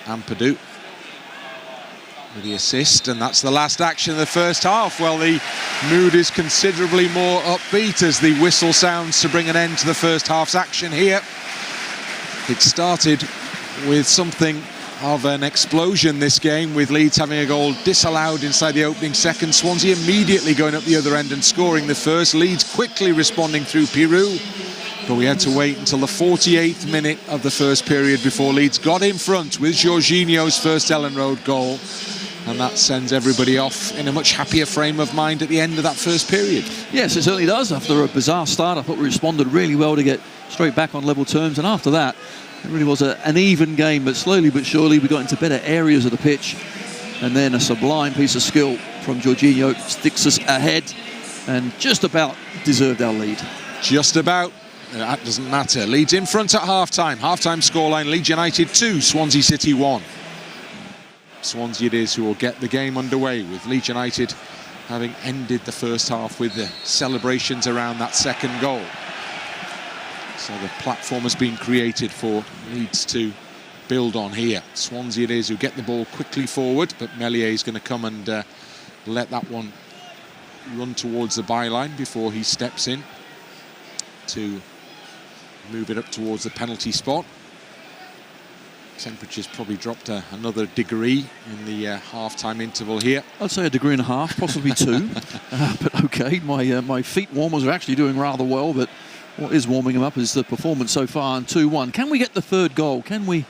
Ampadu with the assist, and that's the last action of the first half. Well, the mood is considerably more upbeat as the whistle sounds to bring an end to the first half's action here. It started with something of an explosion, this game, with Leeds having a goal disallowed inside the opening second. Swansea immediately going up the other end and scoring the first. Leeds quickly responding through Piroe, but we had to wait until the 48th minute of the first period before Leeds got in front with Jorginho's first Elland Road goal, and that sends everybody off in a much happier frame of mind at the end of that first period. Yes, it certainly does. After a bizarre start, I thought we responded really well to get straight back on level terms, and after that it really was an even game, but slowly but surely we got into better areas of the pitch, and then a sublime piece of skill from Jorginho sticks us ahead and just about deserved our lead. Just about. That doesn't matter. Leeds in front at half-time. Half-time scoreline, Leeds United 2, Swansea City 1. Swansea it is who will get the game underway, with Leeds United having ended the first half with the celebrations around that second goal. So the platform has been created for Leeds to build on here. Swansea it is who get the ball quickly forward, but Meslier is going to come and let that one run towards the byline before he steps in to move it up towards the penalty spot. Temperature's probably dropped another degree in the half-time interval here. I'd say a degree and a half, possibly 2. But okay, my feet warmers are actually doing rather well, but what is warming them up is the performance so far. And 2-1. Can we get the third goal? Can we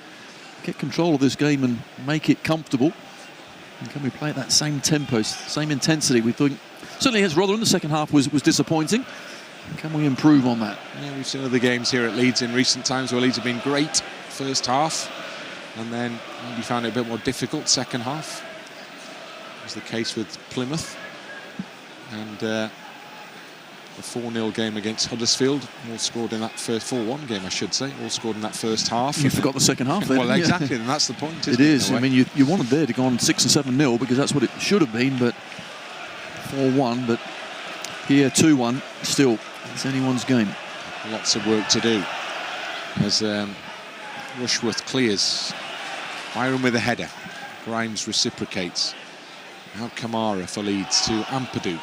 get control of this game and make it comfortable? And can we play at that same tempo, same intensity? We think certainly against Rutter in the second half was disappointing. Can we improve on that? Yeah, we've seen other games here at Leeds in recent times where Leeds have been great first half, and then maybe found it a bit more difficult second half. It was the case with Plymouth, and the 4-0 game against Huddersfield, all scored in that first 4-1 game, I should say, all scored in that first half. You forgot the second half then. Well, exactly, and that's the point, isn't it? It is. I mean, you wanted there to go on 6 and 7-0 because that's what it should have been, but 4-1, but here 2-1, still, it's anyone's game. Lots of work to do as Rushworth clears. Byram with a header. Grimes reciprocates. Now Kamara for Leeds to Ampadu.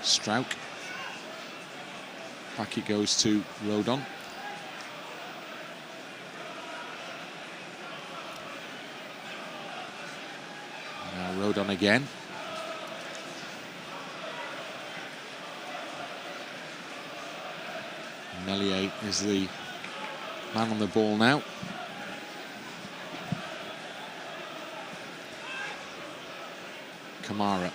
Strauch. Back it goes to Rodon. Now Rodon again. Meslier is the man on the ball now. Kamara.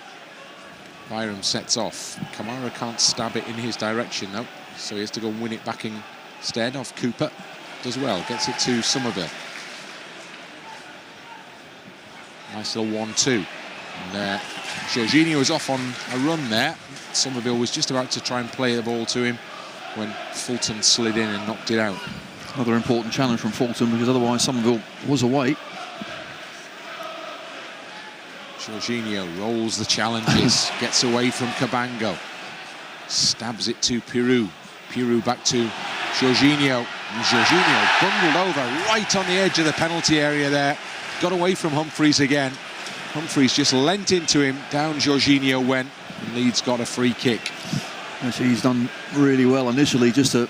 Byram sets off. Kamara can't stab it in his direction though, so he has to go and win it back instead off Cooper. Does well, gets it to Somerville. Nice little 1-2. And Jorginho was off on a run there. Somerville was just about to try and play the ball to him when Fulton slid in and knocked it out. Another important challenge from Fulton, because otherwise Somerville was away. Jorginho rolls the challenges, gets away from Cabango, stabs it to Piroe. Piroe back to Jorginho. And Jorginho bundled over right on the edge of the penalty area there. Got away from Humphreys again. Humphreys just leant into him. Down Jorginho went, and Leeds got a free kick. Actually, he's done really well initially just to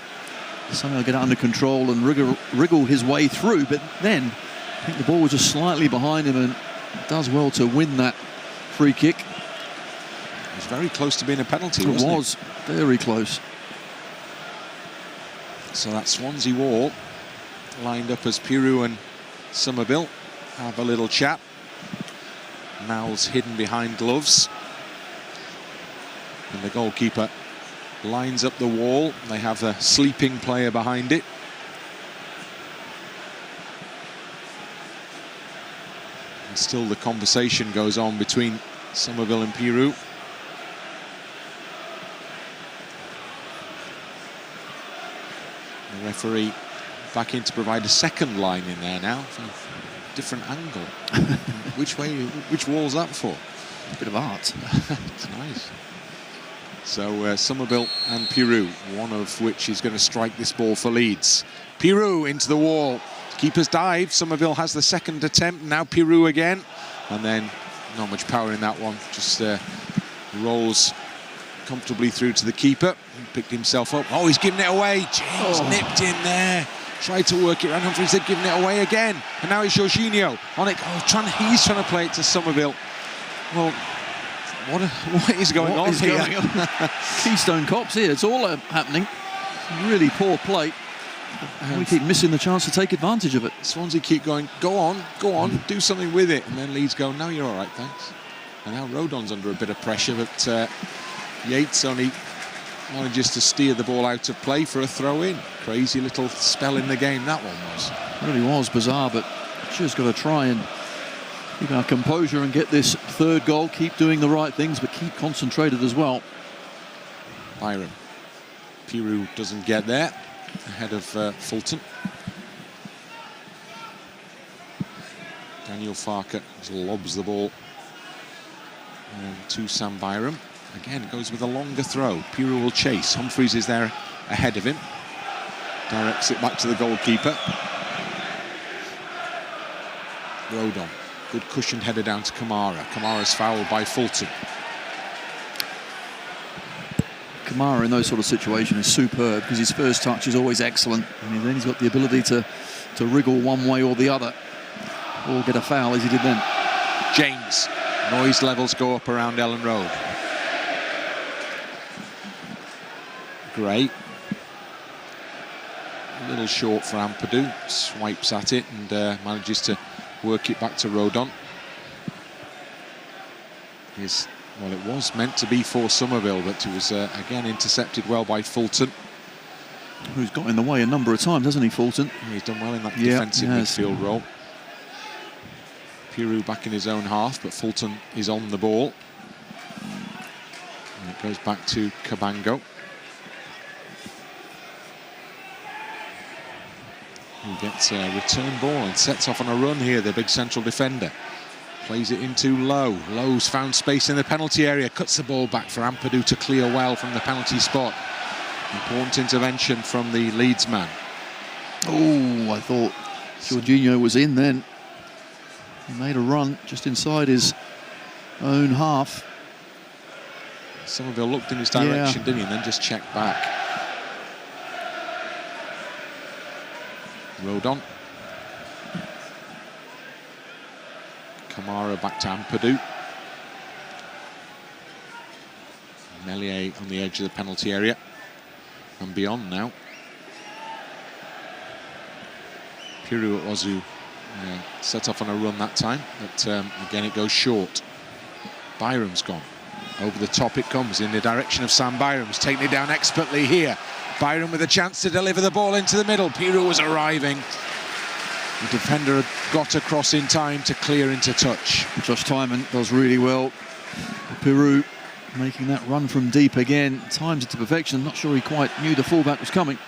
somehow get it under control and wriggle his way through, but then I think the ball was just slightly behind him and does well to win that free kick. It was very close to being a penalty, wasn't it? It was very close. So that Swansea wall lined up as Piroe and Somerville have a little chat. Mouths hidden behind gloves. And the goalkeeper lines up the wall. They have a sleeping player behind it. And still the conversation goes on between Somerville and Piroe. The referee back in to provide a second line in there now. From a different angle. Which wall's that for? Bit of art. It's nice. So Somerville and Piroe, one of which is going to strike this ball for Leeds. Piroe into the wall. Keeper's dive. Somerville has the second attempt. Now Piroe again. And then not much power in that one. Just rolls comfortably through to the keeper. He picked himself up. Oh, he's given it away. James nipped in there. Tried to work it around. Humphries had given it away again. And now it's Jorginho on it. Oh, he's trying to play it to Somerville. Well, what is going on here? Keystone Cops here. It's all happening. Really poor play. We keep missing the chance to take advantage of it. Swansea keep going, go on, do something with it. And then Leeds go, no, you're all right, thanks. And now Rodon's under a bit of pressure, but Yates only manages to steer the ball out of play for a throw-in. Crazy little spell in the game that one was. It really was bizarre, but just got to try and keep our composure and get this third goal. Keep doing the right things, but keep concentrated as well. Byram. Piroe doesn't get there. Ahead of Fulton. Daniel Farker just lobs the ball to Sam Byram. Again, goes with a longer throw. Piroe will chase. Humphries is there ahead of him. Directs it back to the goalkeeper. Rodon. Good cushioned header down to Kamara. Kamara's fouled by Fulton. Kamara in those sort of situations is superb because his first touch is always excellent, and then he's got the ability to wriggle one way or the other, or get a foul as he did then. James. Noise levels go up around Elland Road. Gray. A little short for Ampadu. Swipes at it and manages to work it back to Rodon. Well, it was meant to be for Somerville, but it was, again, intercepted well by Fulton. Who's got in the way a number of times, hasn't he, Fulton? Yeah, he's done well in that defensive midfield role. Piroe back in his own half, but Fulton is on the ball. And it goes back to Cabango. Who gets a return ball and sets off on a run here, the big central defender. Plays it into Lowe. Lowe's found space in the penalty area. Cuts the ball back for Ampadu to clear well from the penalty spot. Important intervention from the Leeds man. Oh, I thought Jorginho was in then. He made a run just inside his own half. Somerville looked in his direction, didn't he? And then just checked back. Rodon. Kamara back to Ampadu. Meslier on the edge of the penalty area and beyond now. Piroe Ozu set off on a run that time, but again it goes short. Byram's gone. Over the top it comes in the direction of Sam Byram. He's taking it down expertly here. Byram with a chance to deliver the ball into the middle. Piroe was arriving. The defender had got across in time to clear into touch. Josh Tymon does really well. Piroe making that run from deep again. Times it to perfection. Not sure he quite knew the fullback was coming.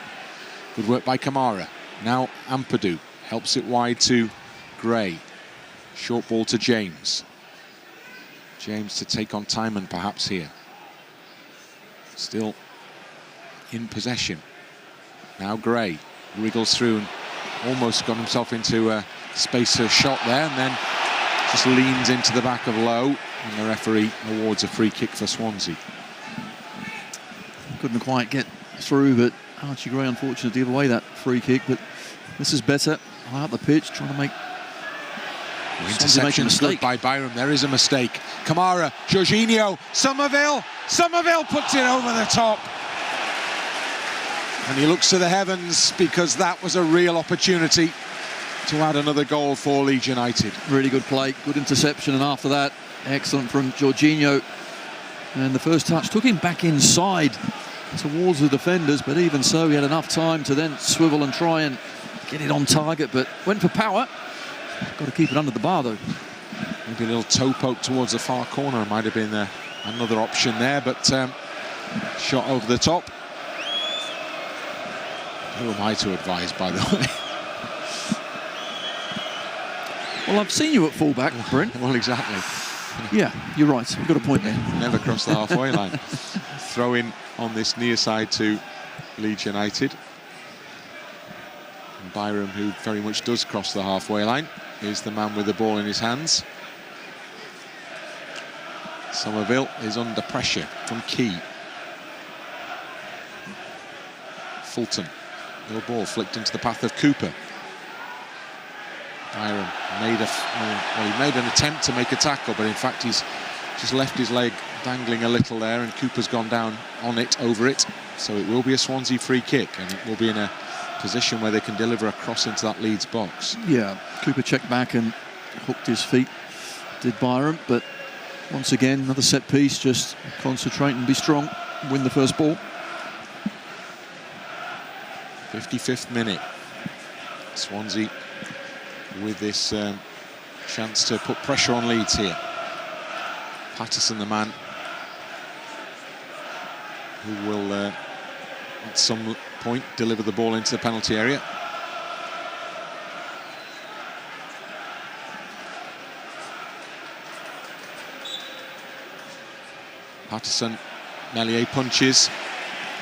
Good work by Kamara. Now Ampadu helps it wide to Gray. Short ball to James. James to take on Tymon perhaps here. Still in possession. Now Gray wriggles through and almost got himself into a space of shot there, and then just leans into the back of Lowe, and the referee awards a free kick for Swansea. Couldn't quite get through, but Archie Gray unfortunately gave away that free kick, but this is better. High up the pitch, trying to make interception good by Byram. There is a mistake. Kamara, Jorginho, Somerville puts it over the top. And he looks to the heavens because that was a real opportunity to add another goal for Leeds United. Really good play, good interception, and after that, excellent from Jorginho. And the first touch took him back inside towards the defenders, but even so, he had enough time to then swivel and try and get it on target, but went for power. Got to keep it under the bar, though. Maybe a little toe poke towards the far corner might have been another option there, but shot over the top. Who am I to advise, by the way? Well, I've seen you at fullback, Bryn. Well, exactly. Yeah, you're right. You've got a point there. Never crossed the halfway line. Throw in on this near side to Leeds United. And Byram, who very much does cross the halfway line, is the man with the ball in his hands. Somerville is under pressure from Key. Fulton. No ball flicked into the path of Cooper. Byram made he made an attempt to make a tackle, but in fact he's just left his leg dangling a little there, and Cooper's gone down on it, over it. So it will be a Swansea free kick, and it will be in a position where they can deliver a cross into that Leeds box. Yeah, Cooper checked back and hooked his feet, did Byram, but once again, another set piece, just concentrate and be strong, win the first ball. 55th minute. Swansea with this chance to put pressure on Leeds here. Paterson, the man who will at some point deliver the ball into the penalty area. Paterson, Melier punches,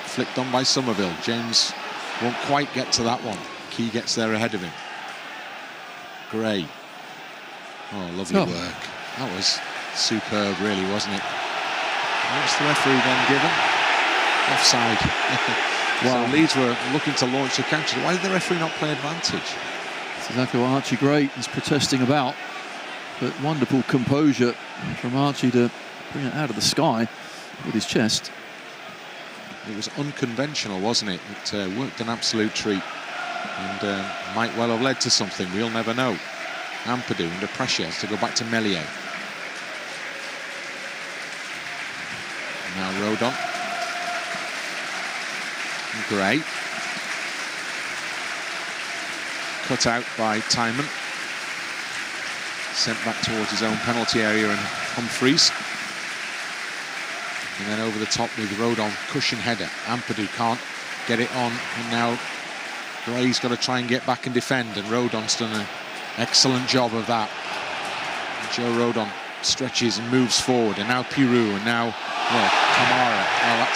flicked on by Somerville. James won't quite get to that one. Key gets there ahead of him. Gray. Oh, lovely work. That was superb, really, wasn't it? What's the referee then given? Offside. Wow. So Leeds were looking to launch the counter. Why did the referee not play advantage? That's exactly what Archie Gray is protesting about. But wonderful composure from Archie to bring it out of the sky with his chest. It was unconventional, wasn't it? It worked an absolute treat, and might well have led to something. We'll never know. Ampadu under pressure, has to go back to Melier. Now Rodon. Gray. Cut out by Timon. Sent back towards his own penalty area, and Humphreys. And then over the top with Rodon, cushion header. Ampadu can't get it on, and now Gray's got to try and get back and defend, and Rodon's done an excellent job of that. And Joe Rodon stretches and moves forward, and now Piroe, and now Kamara. Well,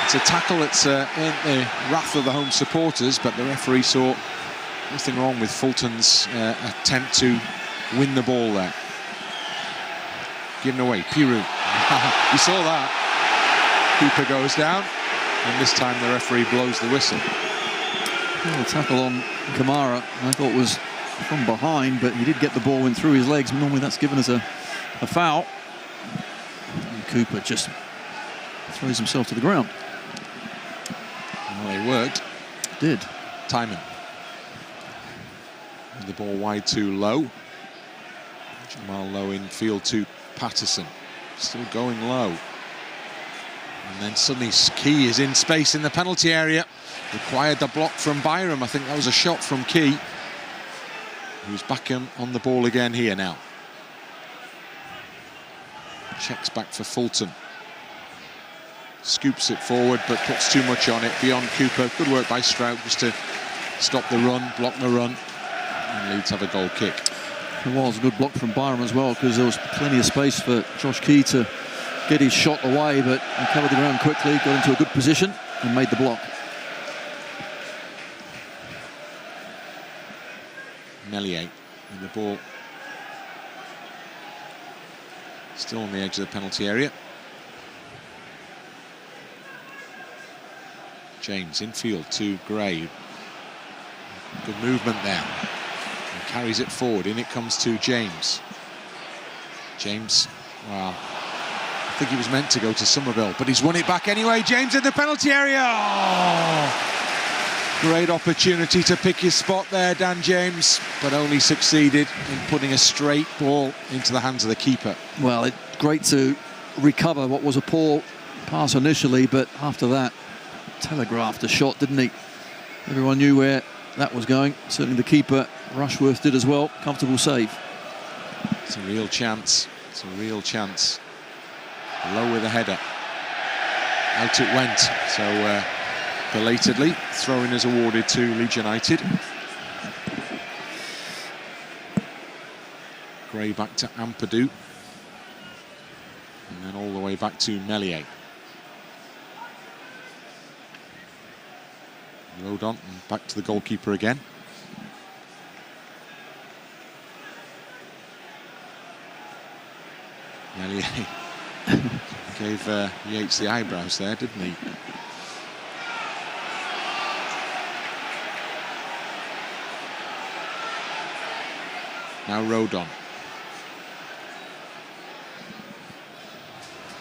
it's a tackle that's earned the wrath of the home supporters, but the referee saw nothing wrong with Fulton's attempt to win the ball there. Given away, Piroe. You saw that. Cooper goes down, and this time the referee blows the whistle. Well, the tackle on Kamara, I thought, was from behind, but he did get the ball in through his legs. Normally that's given as a foul. And Cooper just throws himself to the ground. Well, it worked. Did. Timon. And the ball wide too low. Jamal Lowe in field to Paterson. Still going low. And then suddenly Key is in space in the penalty area. Required the block from Byram. I think that was a shot from Key, who's back on the ball again here now. Checks back for Fulton. Scoops it forward, but puts too much on it beyond Cooper. Good work by Strout just to stop the run, block the run. And Leeds have a goal kick. It was a good block from Byram as well, because there was plenty of space for Josh Key to get his shot away, but he covered the ground quickly, got into a good position and made the block. Melier with the ball still on the edge of the penalty area. James infield to Gray. Good movement there. And carries it forward. In it comes to James. James, well, I think he was meant to go to Somerville, but he's won it back anyway. James in the penalty area. Oh! Great opportunity to pick his spot there, Dan James, but only succeeded in putting a straight ball into the hands of the keeper. Well, it's great to recover what was a poor pass initially, but after that, telegraphed a shot, didn't he? Everyone knew where that was going. Certainly the keeper, Rushworth, did as well. Comfortable save. It's a real chance. It's a real chance. Low with a header. Out it went. So belatedly, throw-in is awarded to Leeds United. Gray back to Ampadu. And all the way back to Meslier. Rodon and back to the goalkeeper again. Meslier gave Yates the eyebrows there, didn't he? Now Rodon.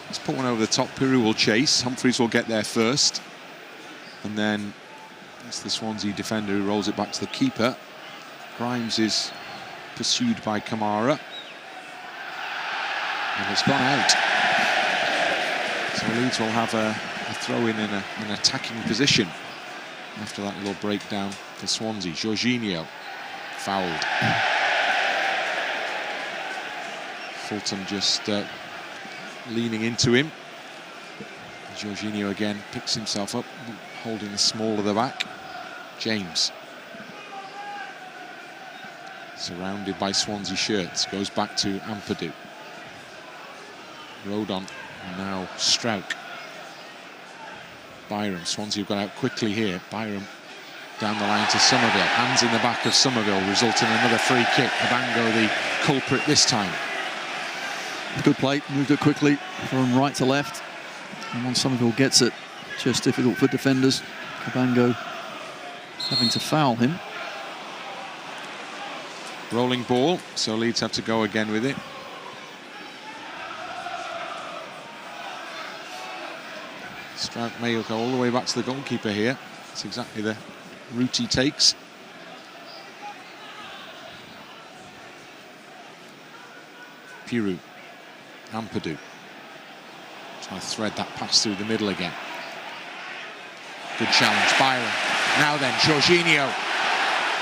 Let's put one over the top. Piroe will chase. Humphreys will get there first. And then it's the Swansea defender who rolls it back to the keeper. Grimes is pursued by Kamara. And it's gone out. So Leeds will have a throw-in in an attacking position after that little breakdown for Swansea. Jorginho fouled. Fulton just leaning into him. Jorginho again picks himself up, holding the small of the back. James, surrounded by Swansea shirts, goes back to Ampadu. Rodon, now Struijk. Byram, Swansea have got out quickly here. Byram down the line to Somerville. Hands in the back of Somerville, resulting in another free kick. Cabango the culprit this time. Good play, moved it quickly from right to left. And once Somerville gets it, just difficult for defenders. Cabango having to foul him. Rolling ball, so Leeds have to go again with it. Struijk may go all the way back to the goalkeeper here. That's exactly the route he takes. Piroe, Ampadu. Trying to thread that pass through the middle again. Good challenge, Byron. Now then, Jorginho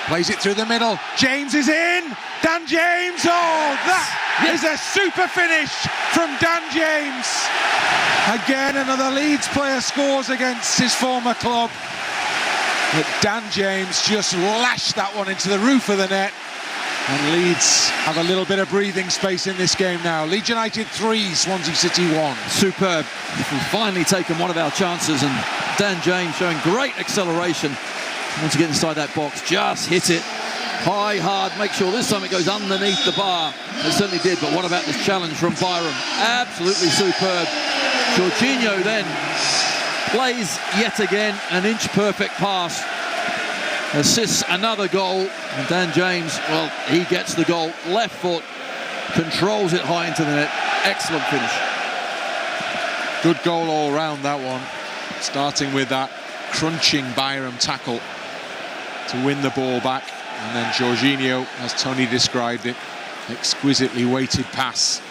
plays it through the middle. James is in. Dan James. Oh, that is a super finish from Dan James. Again, another Leeds player scores against his former club. But Dan James just lashed that one into the roof of the net. And Leeds have a little bit of breathing space in this game now. Leeds United 3, Swansea City 1. Superb. We've finally taken one of our chances, and Dan James showing great acceleration. Once you get inside that box, just hit it high, hard. Make sure this time it goes underneath the bar. It certainly did, but what about this challenge from Byram? Absolutely superb. Jorginho then plays yet again an inch-perfect pass. Assists another goal, and Dan James, well, he gets the goal. Left foot, controls it high into the net. Excellent finish. Good goal all round, that one. Starting with that crunching Byram tackle to win the ball back. And then Jorginho, as Tony described it, exquisitely weighted pass.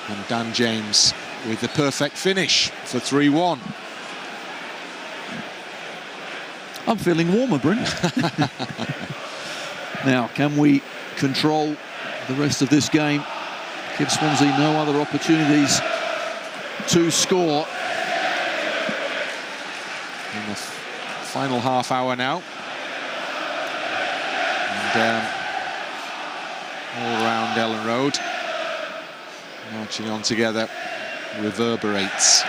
And Dan James with the perfect finish for 3-1. I'm feeling warmer, Bryn. Now, can we control the rest of this game? Give Swansea no other opportunities to score. In the final half hour now. And all around Elland Road, marching on together, reverberates.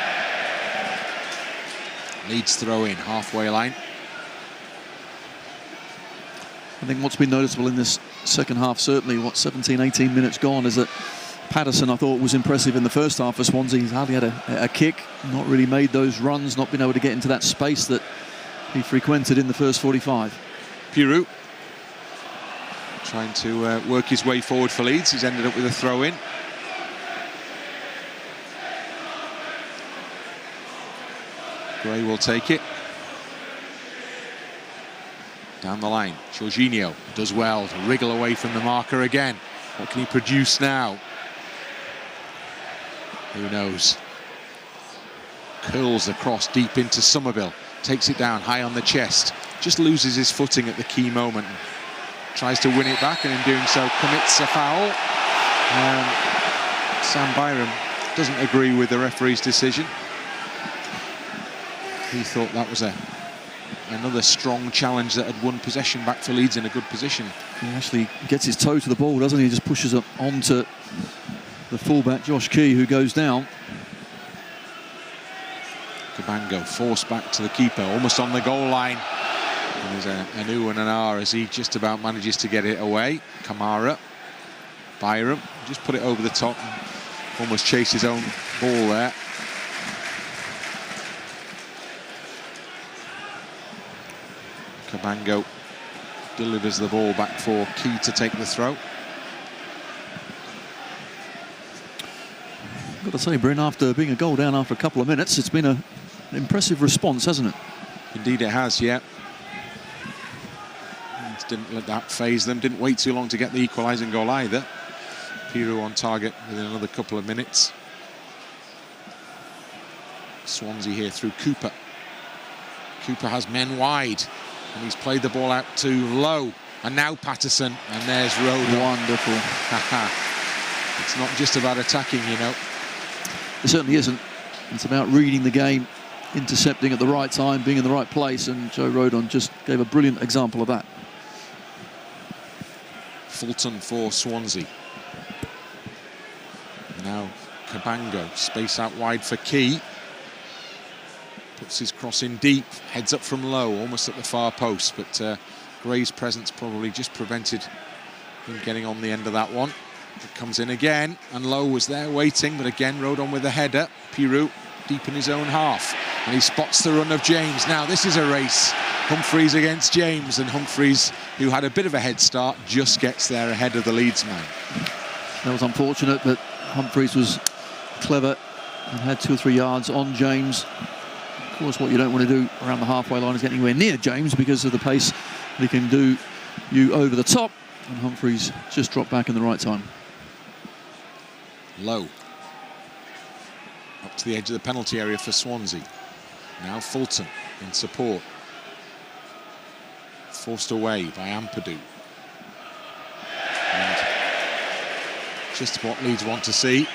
Leeds throw in, halfway line. I think what's been noticeable in this second half, certainly, 17, 18 minutes gone, is that Paterson, I thought, was impressive in the first half for Swansea. He's hardly had a kick, not really made those runs, not been able to get into that space that he frequented in the first 45. Piroe trying to work his way forward for Leeds. He's ended up with a throw-in. Gray will take it. Down the line, Jorginho does well to wriggle away from the marker again. What can he produce now? Who knows? Curls across deep into Somerville. Takes it down high on the chest. Just loses his footing at the key moment. Tries to win it back, and in doing so commits a foul. Sam Byram doesn't agree with the referee's decision. He thought that was another strong challenge that had won possession back for Leeds in a good position. He actually gets his toe to the ball, doesn't he? He just pushes it onto the fullback, Josh Key, who goes down. Cabango forced back to the keeper, almost on the goal line. And there's an ooh and an ah as he just about manages to get it away. Kamara, Byram, just put it over the top and almost chase his own ball there. Cabango delivers the ball back for Key to take the throw. Got to say, Bryn, after being a goal down after a couple of minutes, it's been an impressive response, hasn't it? Indeed it has, yeah. Leeds didn't let that faze them, didn't wait too long to get the equalising goal either. Piroe on target within another couple of minutes. Swansea here through Cooper. Cooper has men wide, and he's played the ball out to Lowe. And now Paterson, and there's Road. Wonderful. It's not just about attacking, you know. It certainly isn't. It's about reading the game, intercepting at the right time, being in the right place, and Joe Rodon just gave a brilliant example of that. Fulton for Swansea. Now Cabango, space out wide for Key. Puts his cross in deep, heads up from Low, almost at the far post, but Gray's presence probably just prevented him getting on the end of that one. It comes in again, and Lowe was there waiting, but again rode on with the header. Piroe deep in his own half, and he spots the run of James. Now this is a race. Humphreys against James, and Humphreys, who had a bit of a head start, just gets there ahead of the Leeds man. That was unfortunate, but Humphreys was clever and had 2 or 3 yards on James. Of course, what you don't want to do around the halfway line is get anywhere near James because of the pace that he can do you over the top, and Humphreys just dropped back in the right time. Low up to the edge of the penalty area for Swansea. Now Fulton in support, forced away by Ampadu. And just what Leeds want to see.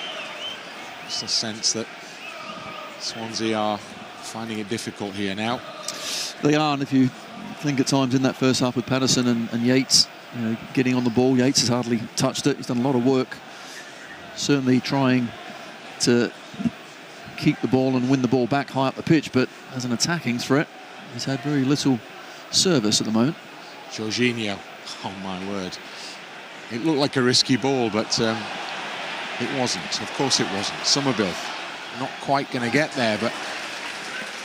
Just a sense that Swansea are finding it difficult here now. They are, and if you think at times in that first half with Paterson and Yates, you know, getting on the ball, Yates has hardly touched it. He's done a lot of work, certainly trying to keep the ball and win the ball back high up the pitch, but as an attacking threat, he's had very little service at the moment. Jorginho, oh my word. It looked like a risky ball, but it wasn't. Of course it wasn't. Somerville not quite going to get there, but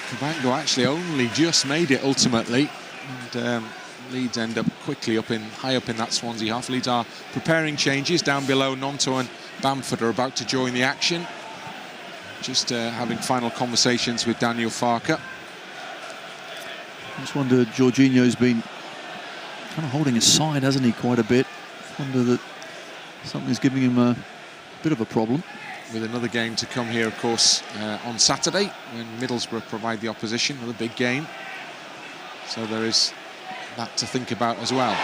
Cabango actually only just made it ultimately, and Leeds end up quickly high up in that Swansea half. Leeds are preparing changes down below. Nonto and Bamford are about to join the action. Just having final conversations with Daniel Farker. I just wonder, Jorginho's been kind of holding his side, hasn't he, quite a bit. Wonder that something's giving him a bit of a problem. With another game to come here, of course, on Saturday, when Middlesbrough provide the opposition, another big game. So there is that to think about as well.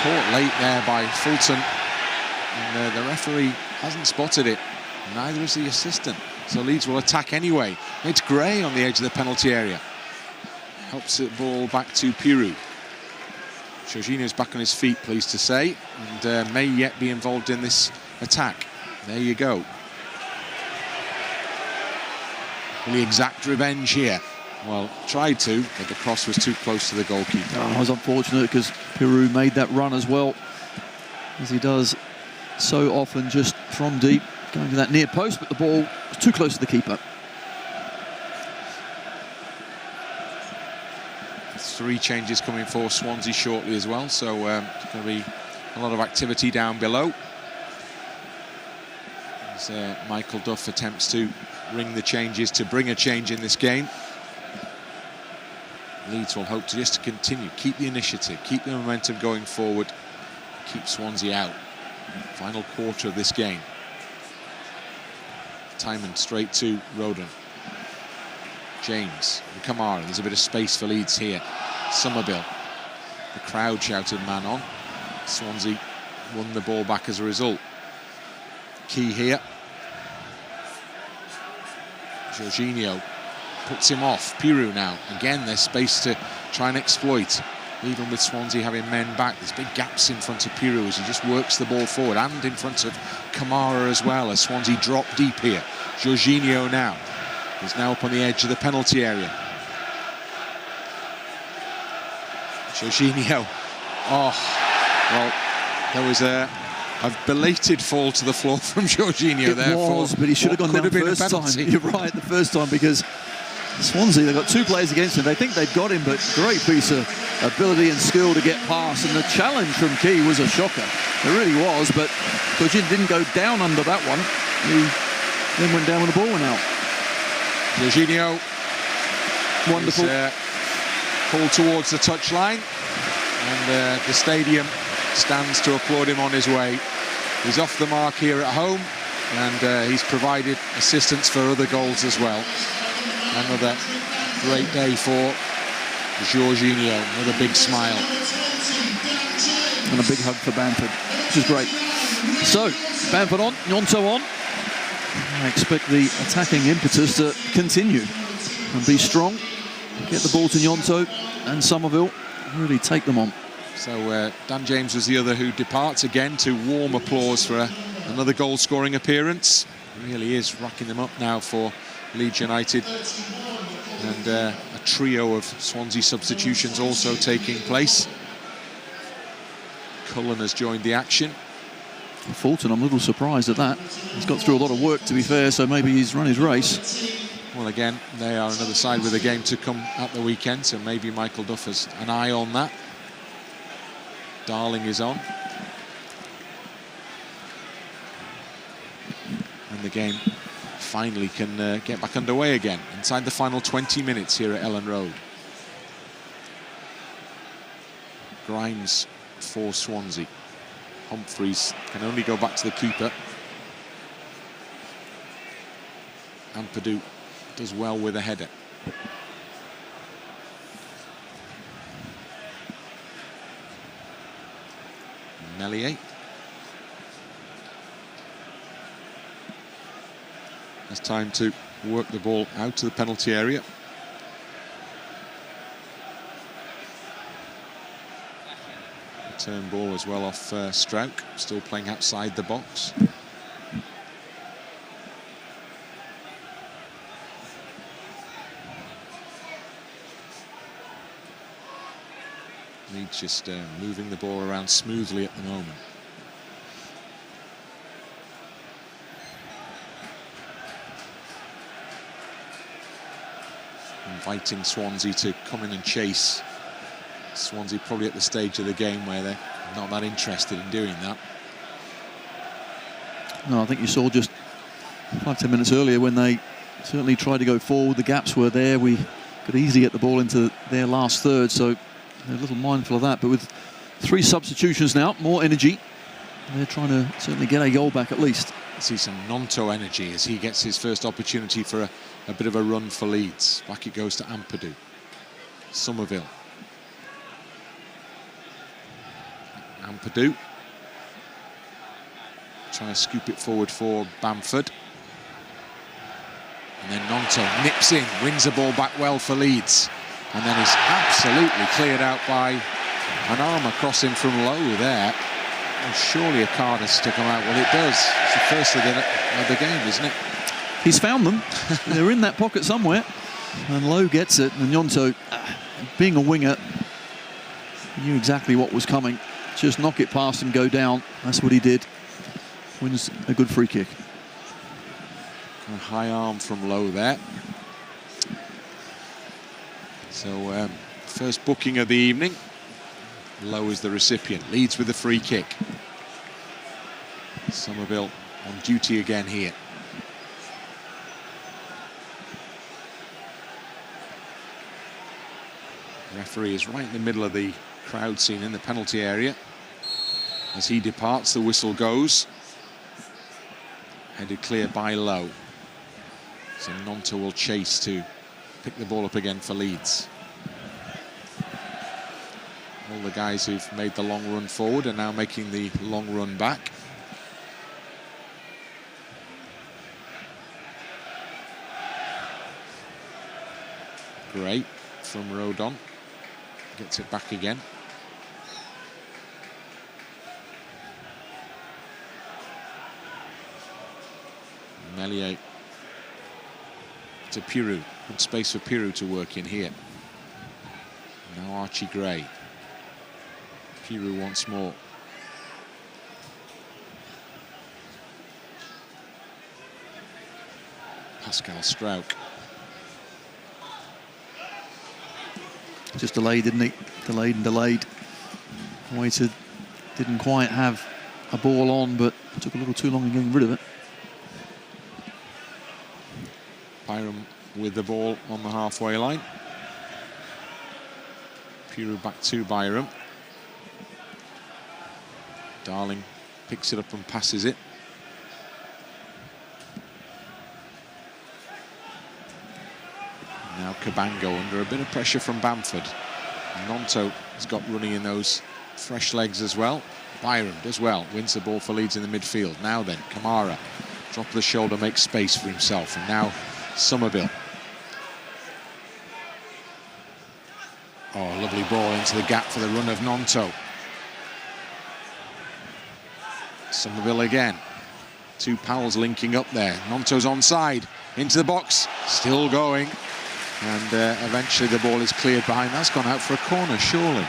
Caught late there by Fulton, and the referee hasn't spotted it, neither has the assistant. So Leeds will attack anyway. It's Gray on the edge of the penalty area. Helps the ball back to Piroe. Jorginho's back on his feet, pleased to say, and may yet be involved in this attack. There you go. Will he exact revenge here? Well, tried to, but the cross was too close to the goalkeeper. Oh, it was unfortunate because Piroe made that run as well, as he does so often, just from deep, going to that near post, but the ball was too close to the keeper. 3 changes coming for Swansea shortly as well, so there's going to be a lot of activity down below. As Michael Duff attempts to ring the changes to bring a change in this game. Leeds will hope to just continue, keep the initiative, keep the momentum going forward, keep Swansea out. Final quarter of this game. Timon straight to Rodon. James and Kamara. There's a bit of space for Leeds here. Somerville. The crowd shouted man on. Swansea won the ball back as a result. Key here. Jorginho puts him off. Piroe now. Again, there's space to try and exploit. Even with Swansea having men back, there's big gaps in front of Piroe as he just works the ball forward, and in front of Kamara as well, as Swansea drop deep here. Jorginho now. is now up on the edge of the penalty area. Jorginho. Oh, well, there was a belated fall to the floor from Jorginho there. It was, but he should have gone down first time. You're right, the first time, because Swansea, they've got 2 players against him. They think they've got him, but great piece of ability and skill to get past. And the challenge from Key was a shocker. It really was, but Jorginho didn't go down under that one. He then went down when the ball went out. Jorginho. Wonderful. Pulled towards the touchline, and the stadium stands to applaud him on his way. He's off the mark here at home, and he's provided assistance for other goals as well. Another great day for Jorginho. Another big smile. And a big hug for Bamford, which is great. So, Bamford on, Gnonto on. I expect the attacking impetus to continue and be strong. Get the ball to Gnonto and Somerville, really take them on. So Dan James was the other who departs again, to warm applause for another goal-scoring appearance. He really is racking them up now for Leeds United. And a trio of Swansea substitutions also taking place. Cullen has joined the action. Fulton, I'm a little surprised at that. He's got through a lot of work, to be fair, so maybe he's run his race. Well, again, they are another side with a game to come at the weekend, so maybe Michael Duff has an eye on that. Darling is on. And the game finally can get back underway again inside the final 20 minutes here at Elland Road. Grimes for Swansea. Humphreys can only go back to the keeper. Ampadu does well with a header. Meslier. It's time to work the ball out to the penalty area. Return ball as well off Strauch, still playing outside the box. Leeds just moving the ball around smoothly at the moment. Inviting Swansea to come in and chase. Swansea probably at the stage of the game where they're not that interested in doing that. No, I think you saw just 5-10 minutes earlier when they certainly tried to go forward. The gaps were there. We could easily get the ball into their last third, so they're a little mindful of that. But with 3 substitutions now, more energy. They're trying to certainly get a goal back at least. See some Gnonto energy as he gets his first opportunity for a bit of a run for Leeds. Back it goes to Ampadu. Somerville. Ampadu. Trying to scoop it forward for Bamford. And then Gnonto nips in, wins the ball back well for Leeds. And then is absolutely cleared out by an arm across him from Lowe there. Oh, surely a card has to come out. Well, it does. It's the first of the game, isn't it? He's found them. They're in that pocket somewhere. And Lowe gets it. And Gnonto, being a winger, knew exactly what was coming. Just knock it past and go down. That's what he did. Wins a good free kick. A high arm from Lowe there. So, first booking of the evening. Lowe is the recipient. Leeds with the free kick. Somerville on duty again here. Referee is right in the middle of the crowd scene in the penalty area. As he departs, the whistle goes. Headed clear by Lowe. So Gnonto will chase to pick the ball up again for Leeds. All the guys who've made the long run forward are now making the long run back. Great from Rodon. Gets it back again. Meslier to Piroe. Good space for Piroe to work in here. Now Archie Gray. Piroe once more. Pascal Strauch. Just delayed, didn't he? Delayed and delayed. Waited. Didn't quite have a ball on, but took a little too long in getting rid of it. Byram with the ball on the halfway line. Piroe back to Byram. Darling picks it up and passes it. Now Cabango under a bit of pressure from Bamford. Nonto has got running in those fresh legs as well. Byram does well, wins the ball for Leeds in the midfield. Now then, Kamara, drop of the shoulder, makes space for himself. And now Somerville. Oh, lovely ball into the gap for the run of Nonto. Somerville again. Two pals linking up there. Nonto's onside, into the box, still going. And eventually the ball is cleared behind. That's gone out for a corner, surely.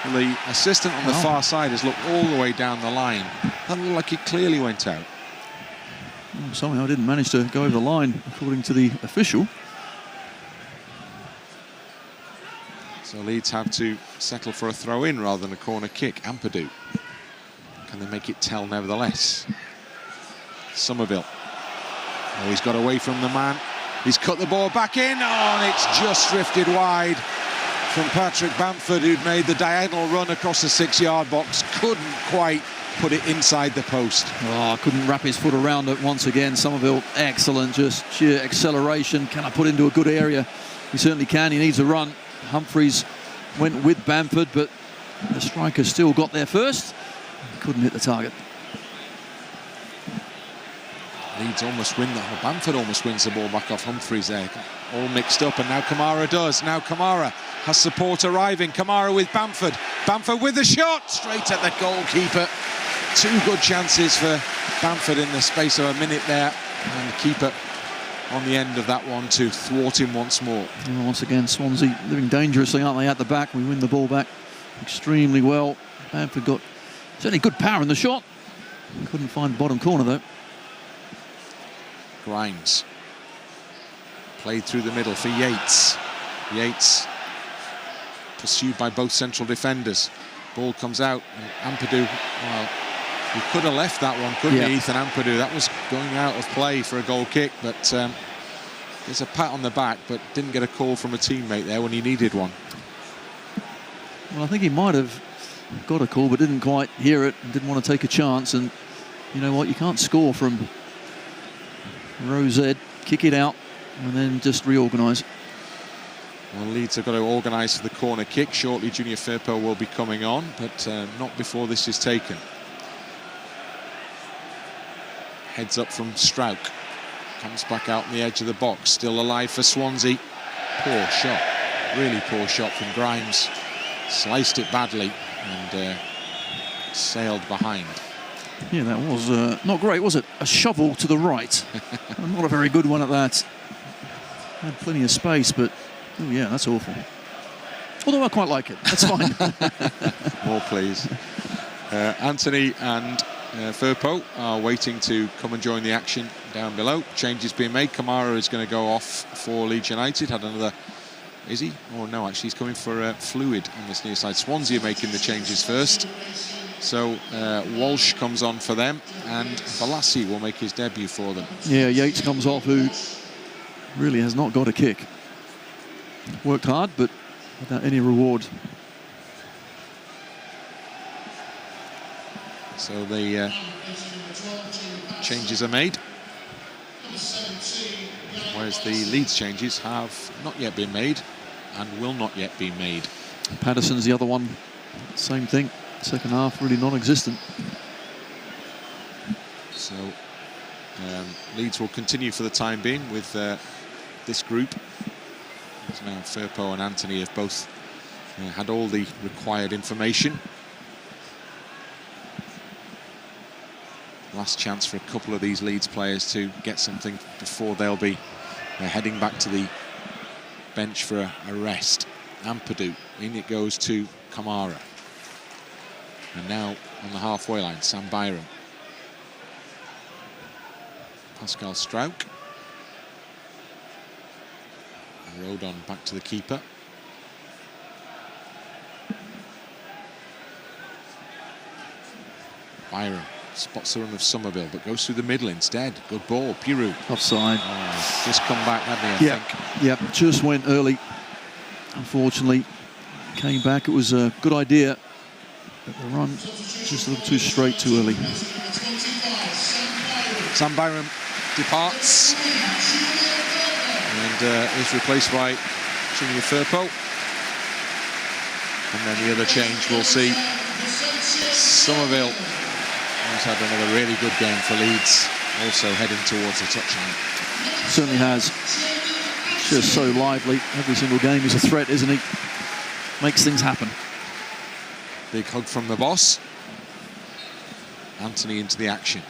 Well, the assistant on the far side has looked all the way down the line. That looked like it clearly went out. Somehow didn't manage to go over the line, according to the official. So Leeds have to settle for a throw-in rather than a corner kick. Ampadu. Can they make it tell nevertheless? Somerville. Oh, he's got away from the man. He's cut the ball back in. Oh, and it's just drifted wide from Patrick Bamford, who'd made the diagonal run across the 6-yard box. Couldn't quite put it inside the post. Oh, couldn't wrap his foot around it once again. Somerville, excellent, just sheer acceleration. Can I put into a good area? He certainly can. He needs a run. Humphreys went with Bamford, but the striker still got there first. Couldn't hit the target. Leeds almost win that. Bamford almost wins the ball back off Humphreys there. All mixed up, and now Kamara does. Now Kamara has support arriving. Kamara with Bamford. Bamford with the shot. Straight at the goalkeeper. Two good chances for Bamford in the space of a minute there. And the keeper on the end of that one to thwart him once more. And once again, Swansea living dangerously, aren't they, at the back? We win the ball back extremely well. Bamford got certainly good power in the shot. Couldn't find the bottom corner, though. Grimes. Played through the middle for Yates. Yates pursued by both central defenders. Ball comes out, and Ampadu, well, he could have left that one, couldn't he, Ethan Ampadu? That was going out of play for a goal kick, but there's a pat on the back, but didn't get a call from a teammate there when he needed one. Well, I think he might have got a call, but didn't quite hear it, and didn't want to take a chance. And you know what, you can't score from Rosed, kick it out, and then just reorganise. Well, Leeds have got to organise for the corner kick. Shortly, Junior Firpo will be coming on, but not before this is taken. Heads up from Strauch. Comes back out on the edge of the box. Still alive for Swansea. Poor shot. Really poor shot from Grimes. Sliced it badly and sailed behind. Yeah, that was not great, was it? A shovel to the right. Not a very good one at that. Had plenty of space, but oh yeah, that's awful. Although I quite like it. That's fine. More, please. Anthony and Firpo are waiting to come and join the action down below. Changes being made. Kamara is going to go off for Leeds United. Had another... Is he? Oh, no, actually, he's coming for Fluid on this near side. Swansea are making the changes first. So Walsh comes on for them, and Balassi will make his debut for them. Yeah, Yates comes off, who really has not got a kick. Worked hard, but without any reward. So the changes are made. Whereas the Leeds changes have not yet been made and will not yet be made. Paterson's the other one. Same thing. Second half really non-existent. So Leeds will continue for the time being with this group. As now Firpo and Anthony have both had all the required information. Last chance for a couple of these Leeds players to get something before they'll be They're heading back to the bench for a rest. Ampadu, in it goes to Kamara. And now on the halfway line, Sam Byram. Pascal Struijk. Rodon back to the keeper. Byram spots the run of Somerville, but goes through the middle instead. Good ball, Piroe. Offside. Oh, just come back, hadn't he, I think? Yep, just went early. Unfortunately, came back. It was a good idea, but the run just a little too straight, too early. Sam Byram departs and is replaced by Junior Firpo. And then the other change we'll see Somerville, who's had another really good game for Leeds, also heading towards the touchline. Certainly has. Just so lively. Every single game is a threat, isn't he? Makes things happen. Big hug from the boss. Anthony into the action.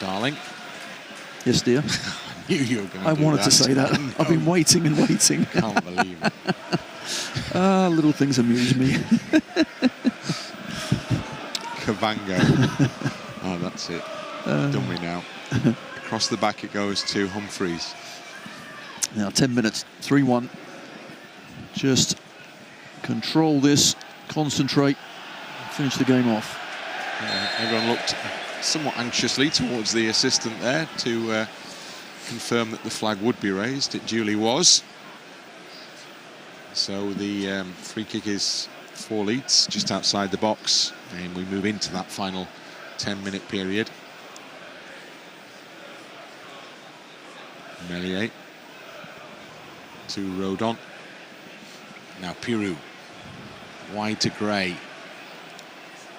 Darling. Yes, dear. I knew you were going to I wanted that. to say that. No. I've been waiting and waiting. Can't believe it. Little things amuse me. Kavango. Oh, that's it. Done me now. Across the back it goes to Humphreys. Now 10 minutes, 3-1. Just control this, concentrate, finish the game off. Everyone looked somewhat anxiously towards the assistant there to confirm that the flag would be raised. It duly was. So the free kick is for Leeds, just outside the box, and we move into that final 10-minute period. Meslier to Rodon. Now Piroe, wide to Gray.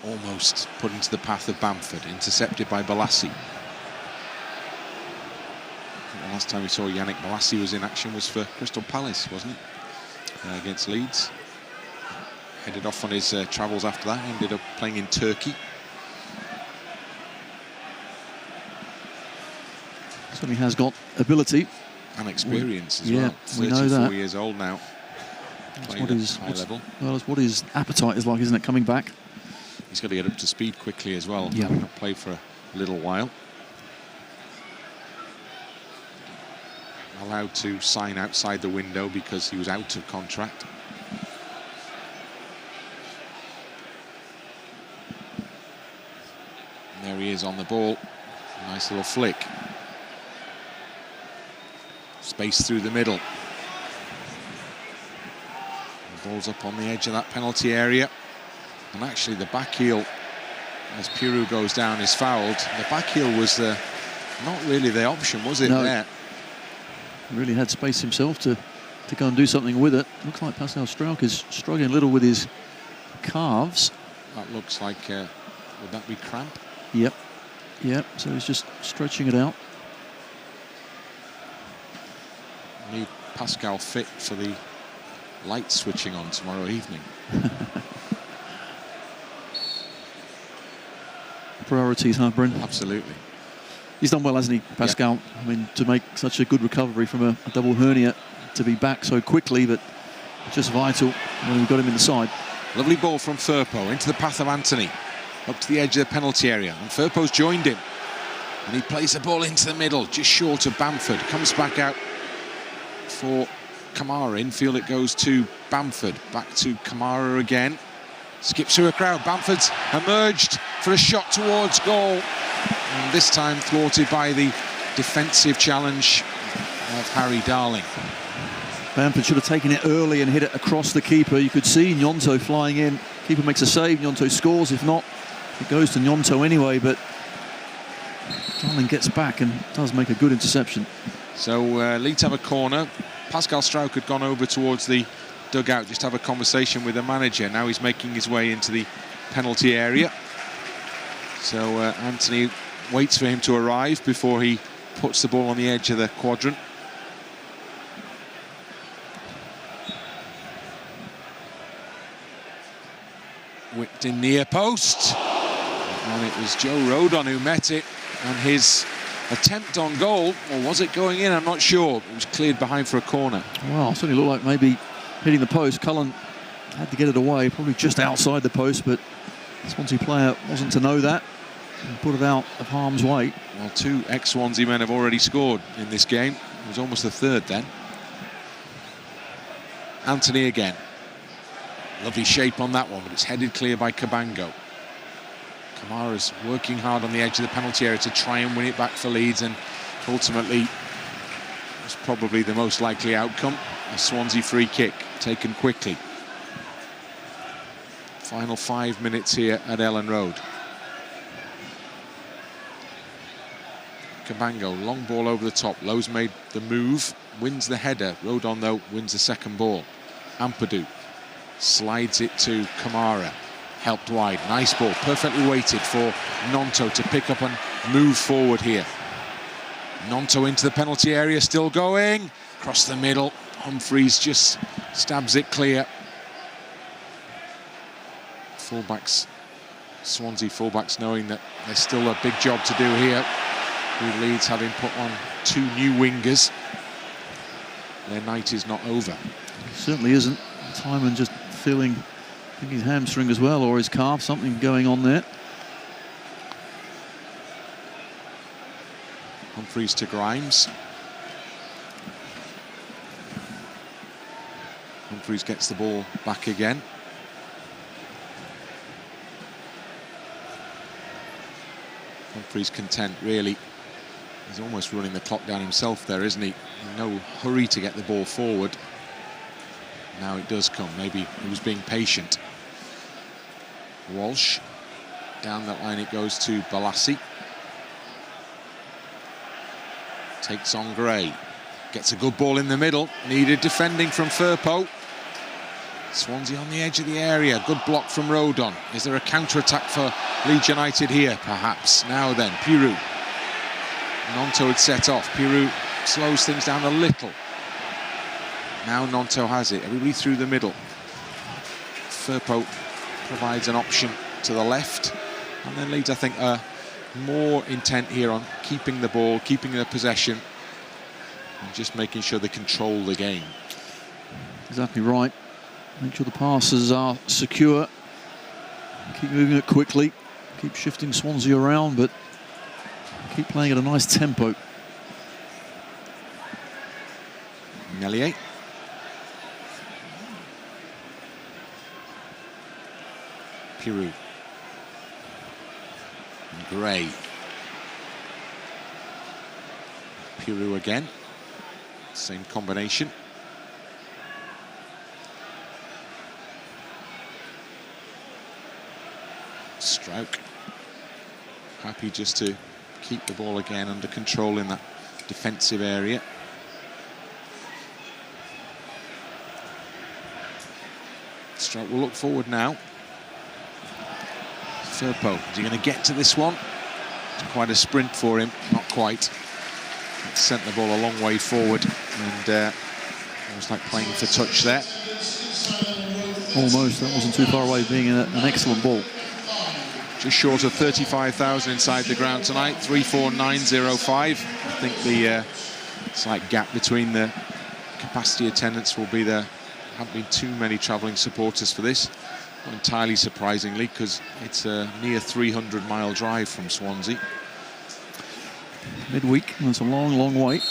Almost put into the path of Bamford, intercepted by Balassi. The last time we saw Yannick Balassi was in action was for Crystal Palace, wasn't it? Against Leeds. Headed off on his travels after that, ended up playing in Turkey. Certainly has got ability. And experience as well. well. We know that. 34 years old now. That's Playing at high level. Well, that's what his appetite is like, isn't it, coming back? He's got to get up to speed quickly as well. Yeah. Having not played for a little while. Allowed to sign outside the window because he was out of contract. And there he is on the ball. Nice little flick. Space through the middle. The ball's up on the edge of that penalty area. And actually the back heel, as Piroe goes down, is fouled. The back heel was not really the option, was it? No. There. Really had space himself to go and do something with it. Looks like Pascal Struijk is struggling a little with his calves. That looks like, would that be cramp? Yep. So he's just stretching it out. Need Pascal fit for the light switching on tomorrow evening. Priorities, huh, Bryn? Absolutely. He's done well, hasn't he, Pascal? Yep. I mean, to make such a good recovery from a double hernia, to be back so quickly, but just vital when we got him in the side. Lovely ball from Firpo into the path of Anthony, up to the edge of the penalty area, and Firpo's joined him. And he plays the ball into the middle, just short of Bamford. Comes back out for Kamara. Infield it goes to Bamford. Back to Kamara again. Skips through a crowd. Bamford's emerged for a shot towards goal. And this time thwarted by the defensive challenge of Harry Darling. Bamford should have taken it early and hit it across the keeper. You could see Gnonto flying in. Keeper makes a save. Gnonto scores. If not, it goes to Gnonto anyway. But Darling gets back and does make a good interception. So Leeds have a corner. Pascal Struijk had gone over towards the dugout just to have a conversation with the manager. Now he's making his way into the penalty area. So Anthony waits for him to arrive before he puts the ball on the edge of the quadrant. in near post. And it was Joe Rodon who met it. And his attempt on goal, or was it going in? I'm not sure. It was cleared behind for a corner. Well, it certainly looked like maybe hitting the post. Cullen had to get it away, probably just outside the post, but the Swansea player wasn't to know that and put it out of harm's way. Well, 2 ex-Swansea men have already scored in this game. It was almost the third then. Anthony again. Lovely shape on that one, but it's headed clear by Cabango. Kamara's working hard on the edge of the penalty area to try and win it back for Leeds, and ultimately was probably the most likely outcome. A Swansea free kick taken quickly. Final 5 minutes here at Elland Road. Cabango, long ball over the top. Lowe's made the move, wins the header. Rodon, though, wins the second ball. Ampadu slides it to Kamara. Helped wide. Nice ball. Perfectly weighted for Nonto to pick up and move forward here. Nonto into the penalty area, still going. Across the middle. Humphreys just stabs it clear. Fullbacks, Swansea fullbacks knowing that there's still a big job to do here, with Leeds having put on 2 new wingers. Their night is not over. It certainly isn't. Timon just feeling, I think his hamstring as well, or his calf, something going on there. Humphreys to Grimes. Humphreys gets the ball back again. Humphreys content, really. He's almost running the clock down himself there, isn't he? In no hurry to get the ball forward. Now it does come. Maybe he was being patient. Walsh. Down that line it goes to Balassi. Takes on Gray. Gets a good ball in the middle. Needed defending from Firpo. Swansea on the edge of the area. Good block from Rodon. Is there a counter-attack for Leeds United here? Perhaps. Now then, Piroe. Nonto had set off. Piroe slows things down a little. Now Nonto has it. Everybody through the middle. Firpo provides an option to the left. And then Leeds, I think, are more intent here on keeping the ball, keeping the possession, and just making sure they control the game. Exactly right. Make sure the passes are secure. Keep moving it quickly. Keep shifting Swansea around, but keep playing at a nice tempo. Melier. Piroe. And Gray. Piroe again. Same combination. Strouk. Happy just to keep the ball again under control in that defensive area. Strouk will look forward now. Firpo, is he going to get to this one? It's quite a sprint for him, not quite. It sent the ball a long way forward, and it was like playing for touch there. Almost, that wasn't too far away, being an excellent ball. Just short of 35,000 inside the ground tonight, 34905. I think the slight gap between the capacity attendance will be there. Haven't been too many travelling supporters for this. Not entirely surprisingly, because it's a near 300-mile drive from Swansea. Midweek, that's a long, long way.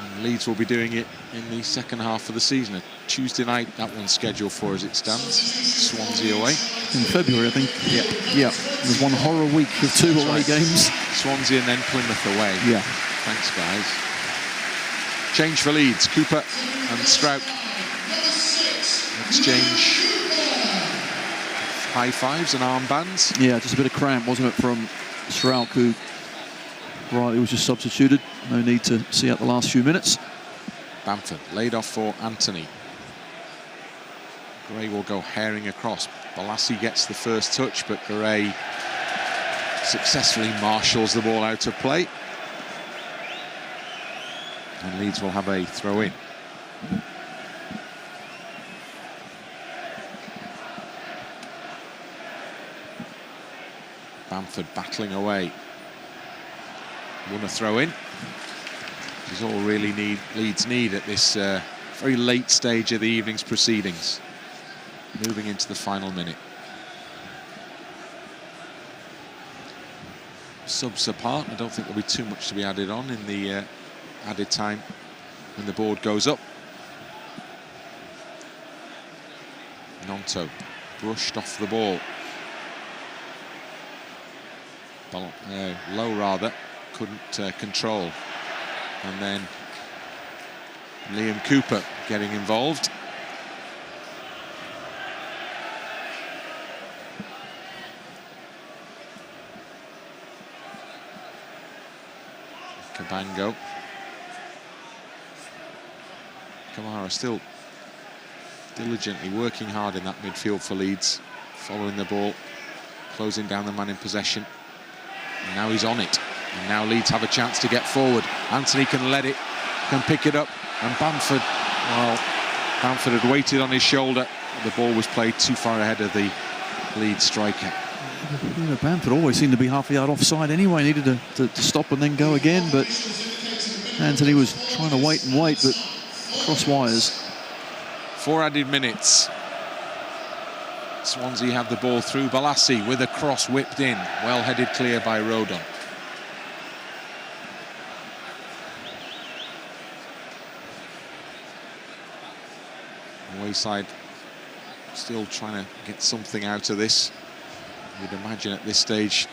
And Leeds will be doing it in the second half of the season. A Tuesday night, that one's scheduled for as it stands. Swansea away. In February, I think. Yeah. There's one horror week of 2 away right. games. Swansea and then Plymouth away. Yeah. Thanks, guys. Change for Leeds. Cooper and Strouk. Exchange high fives and armbands. Yeah, just a bit of cramp, wasn't it, from Strouk, who rightly was just substituted. No need to see out the last few minutes. Bamford laid off for Anthony. Gray will go herring across. Balassi gets the first touch, but Gray successfully marshals the ball out of play. And Leeds will have a throw-in. Bamford battling away. Won a throw-in. Which is all really Leeds need at this very late stage of the evening's proceedings. Moving into the final minute. Subs apart, I don't think there'll be too much to be added on in the added time when the board goes up. Nonto brushed off the ball. Low rather, couldn't control. And then Liam Cooper getting involved. Cabango. Kamara still diligently working hard in that midfield for Leeds, following the ball, closing down the man in possession. And now he's on it, and now Leeds have a chance to get forward. Anthony can let it, can pick it up, and Bamford, well, Bamford had waited on his shoulder. The ball was played too far ahead of the Leeds striker. You know, Bamford always seemed to be half a yard offside anyway. Needed to stop and then go again, but Anthony was trying to wait and wait, but cross wires. 4 added minutes. Swansea have the ball through. Balassi with a cross whipped in. Well headed clear by Rodon. Wayside still trying to get something out of this. You'd imagine at this stage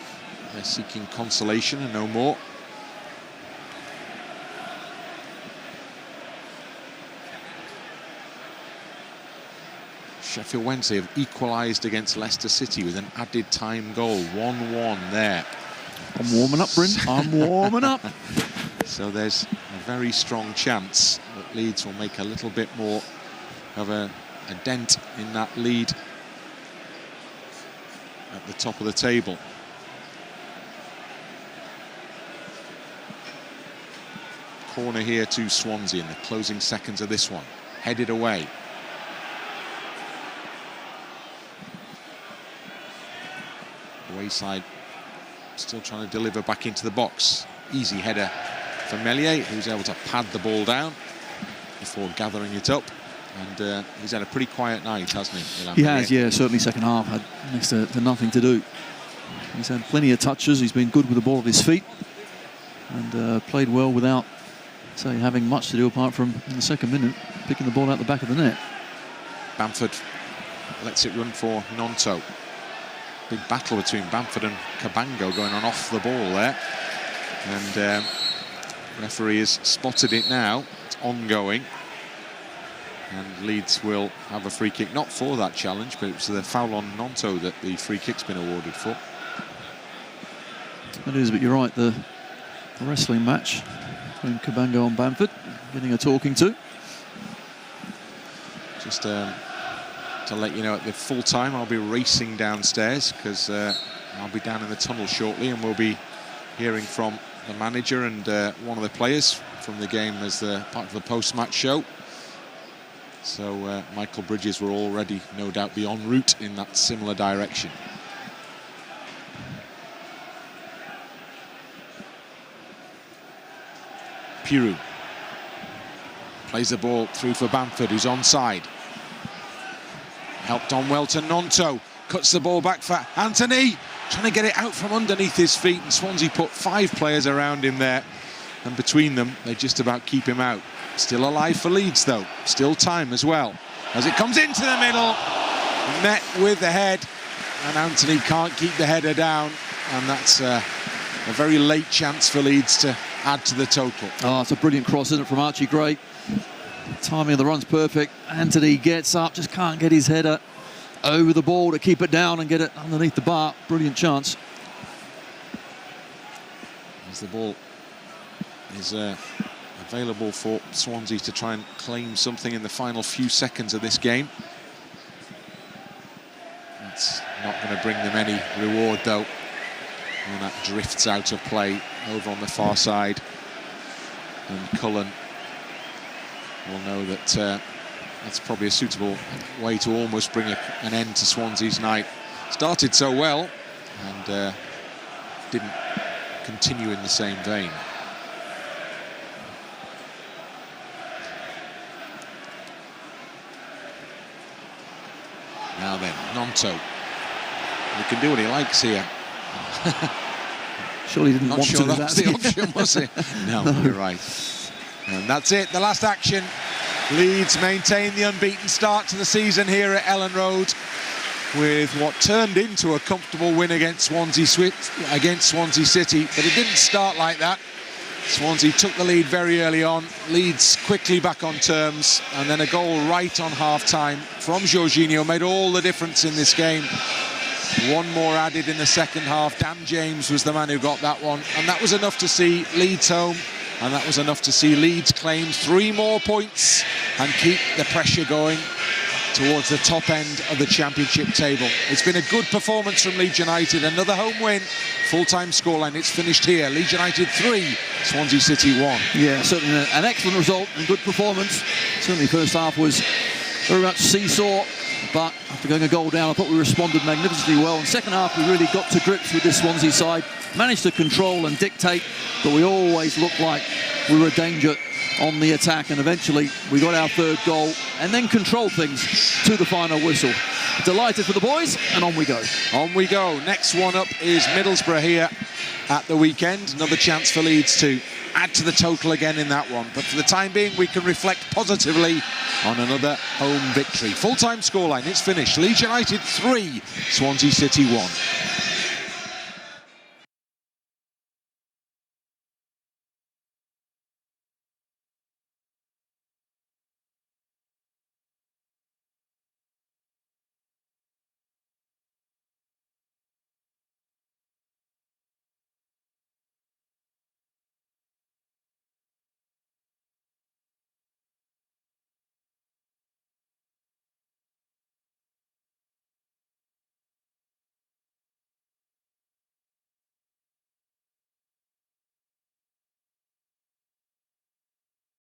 they're seeking consolation and no more. Sheffield Wednesday have equalised against Leicester City with an added time goal. 1-1 there. I'm warming up, Bryn. I'm warming up. So there's a very strong chance that Leeds will make a little bit more of a dent in that lead at the top of the table. Corner here to Swansea in the closing seconds of this one. Headed away. Wayside still trying to deliver back into the box. Easy header for Meslier, who's able to pad the ball down before gathering it up. And he's had a pretty quiet night, hasn't he? He has, yeah, certainly second half had next to nothing to do. He's had plenty of touches, he's been good with the ball at his feet, and played well without, say, having much to do apart from, in the second minute, picking the ball out the back of the net. Bamford lets it run for Nonto. Big battle between Bamford and Cabango going on off the ball there. And referee has spotted it now. It's ongoing. And Leeds will have a free kick, not for that challenge, but it was the foul on Nonto that the free kick's been awarded for. It is, but you're right, the wrestling match between Cabango and Bamford, getting a talking to. Just to let you know, at the full time I'll be racing downstairs because I'll be down in the tunnel shortly, and we'll be hearing from the manager and one of the players from the game as the part of the post-match show. So Michael Bridges will already no doubt be en route in that similar direction. Piroe plays the ball through for Bamford, who's onside. Helped on well to Nonto, cuts the ball back for Anthony, trying to get it out from underneath his feet, and Swansea put 5 players around him there, and between them they just about keep him out. Still alive for Leeds though, still time as well, as it comes into the middle, met with the head, and Anthony can't keep the header down, and that's a very late chance for Leeds to add to the total. Oh, it's a brilliant cross, isn't it, from Archie Gray. Timing of the run's perfect. Anthony gets up, just can't get his header over the ball to keep it down and get it underneath the bar. Brilliant chance. As the ball is available for Swansea to try and claim something in the final few seconds of this game. That's not going to bring them any reward though. And that drifts out of play over on the far side. And Cullen will know that that's probably a suitable way to almost bring an end to Swansea's night. Started so well, and didn't continue in the same vein. Now then, Nonto. He can do what he likes here. Surely didn't Not want sure to do that that. was the option, was it? No, you're right. And that's it, the last action. Leeds maintain the unbeaten start to the season here at Elland Road with what turned into a comfortable win against Swansea City, but it didn't start like that. Swansea took the lead very early on. Leeds quickly back on terms, and then a goal right on half-time from Jorginho made all the difference in this game. One more added in the second half. Dan James was the man who got that one, and that was enough to see Leeds home, and that was enough to see Leeds claim 3 more points and keep the pressure going towards the top end of the championship table. It's been a good performance from Leeds United. Another home win, full-time scoreline. It's finished here. Leeds United 3, Swansea City 1. Yeah, certainly an excellent result and good performance. Certainly first half was very much seesaw, but after going a goal down, I thought we responded magnificently well. In the second half, we really got to grips with this Swansea side, managed to control and dictate, but we always looked like we were a danger on the attack, and eventually we got our third goal and then controlled things to the final whistle. Delighted for the boys, and on we go. On we go. Next one up is Middlesbrough here at the weekend. Another chance for Leeds to add to the total again in that one. But for the time being, we can reflect positively on another home victory. Full-time scoreline, it's finished. Leeds United 3, Swansea City 1.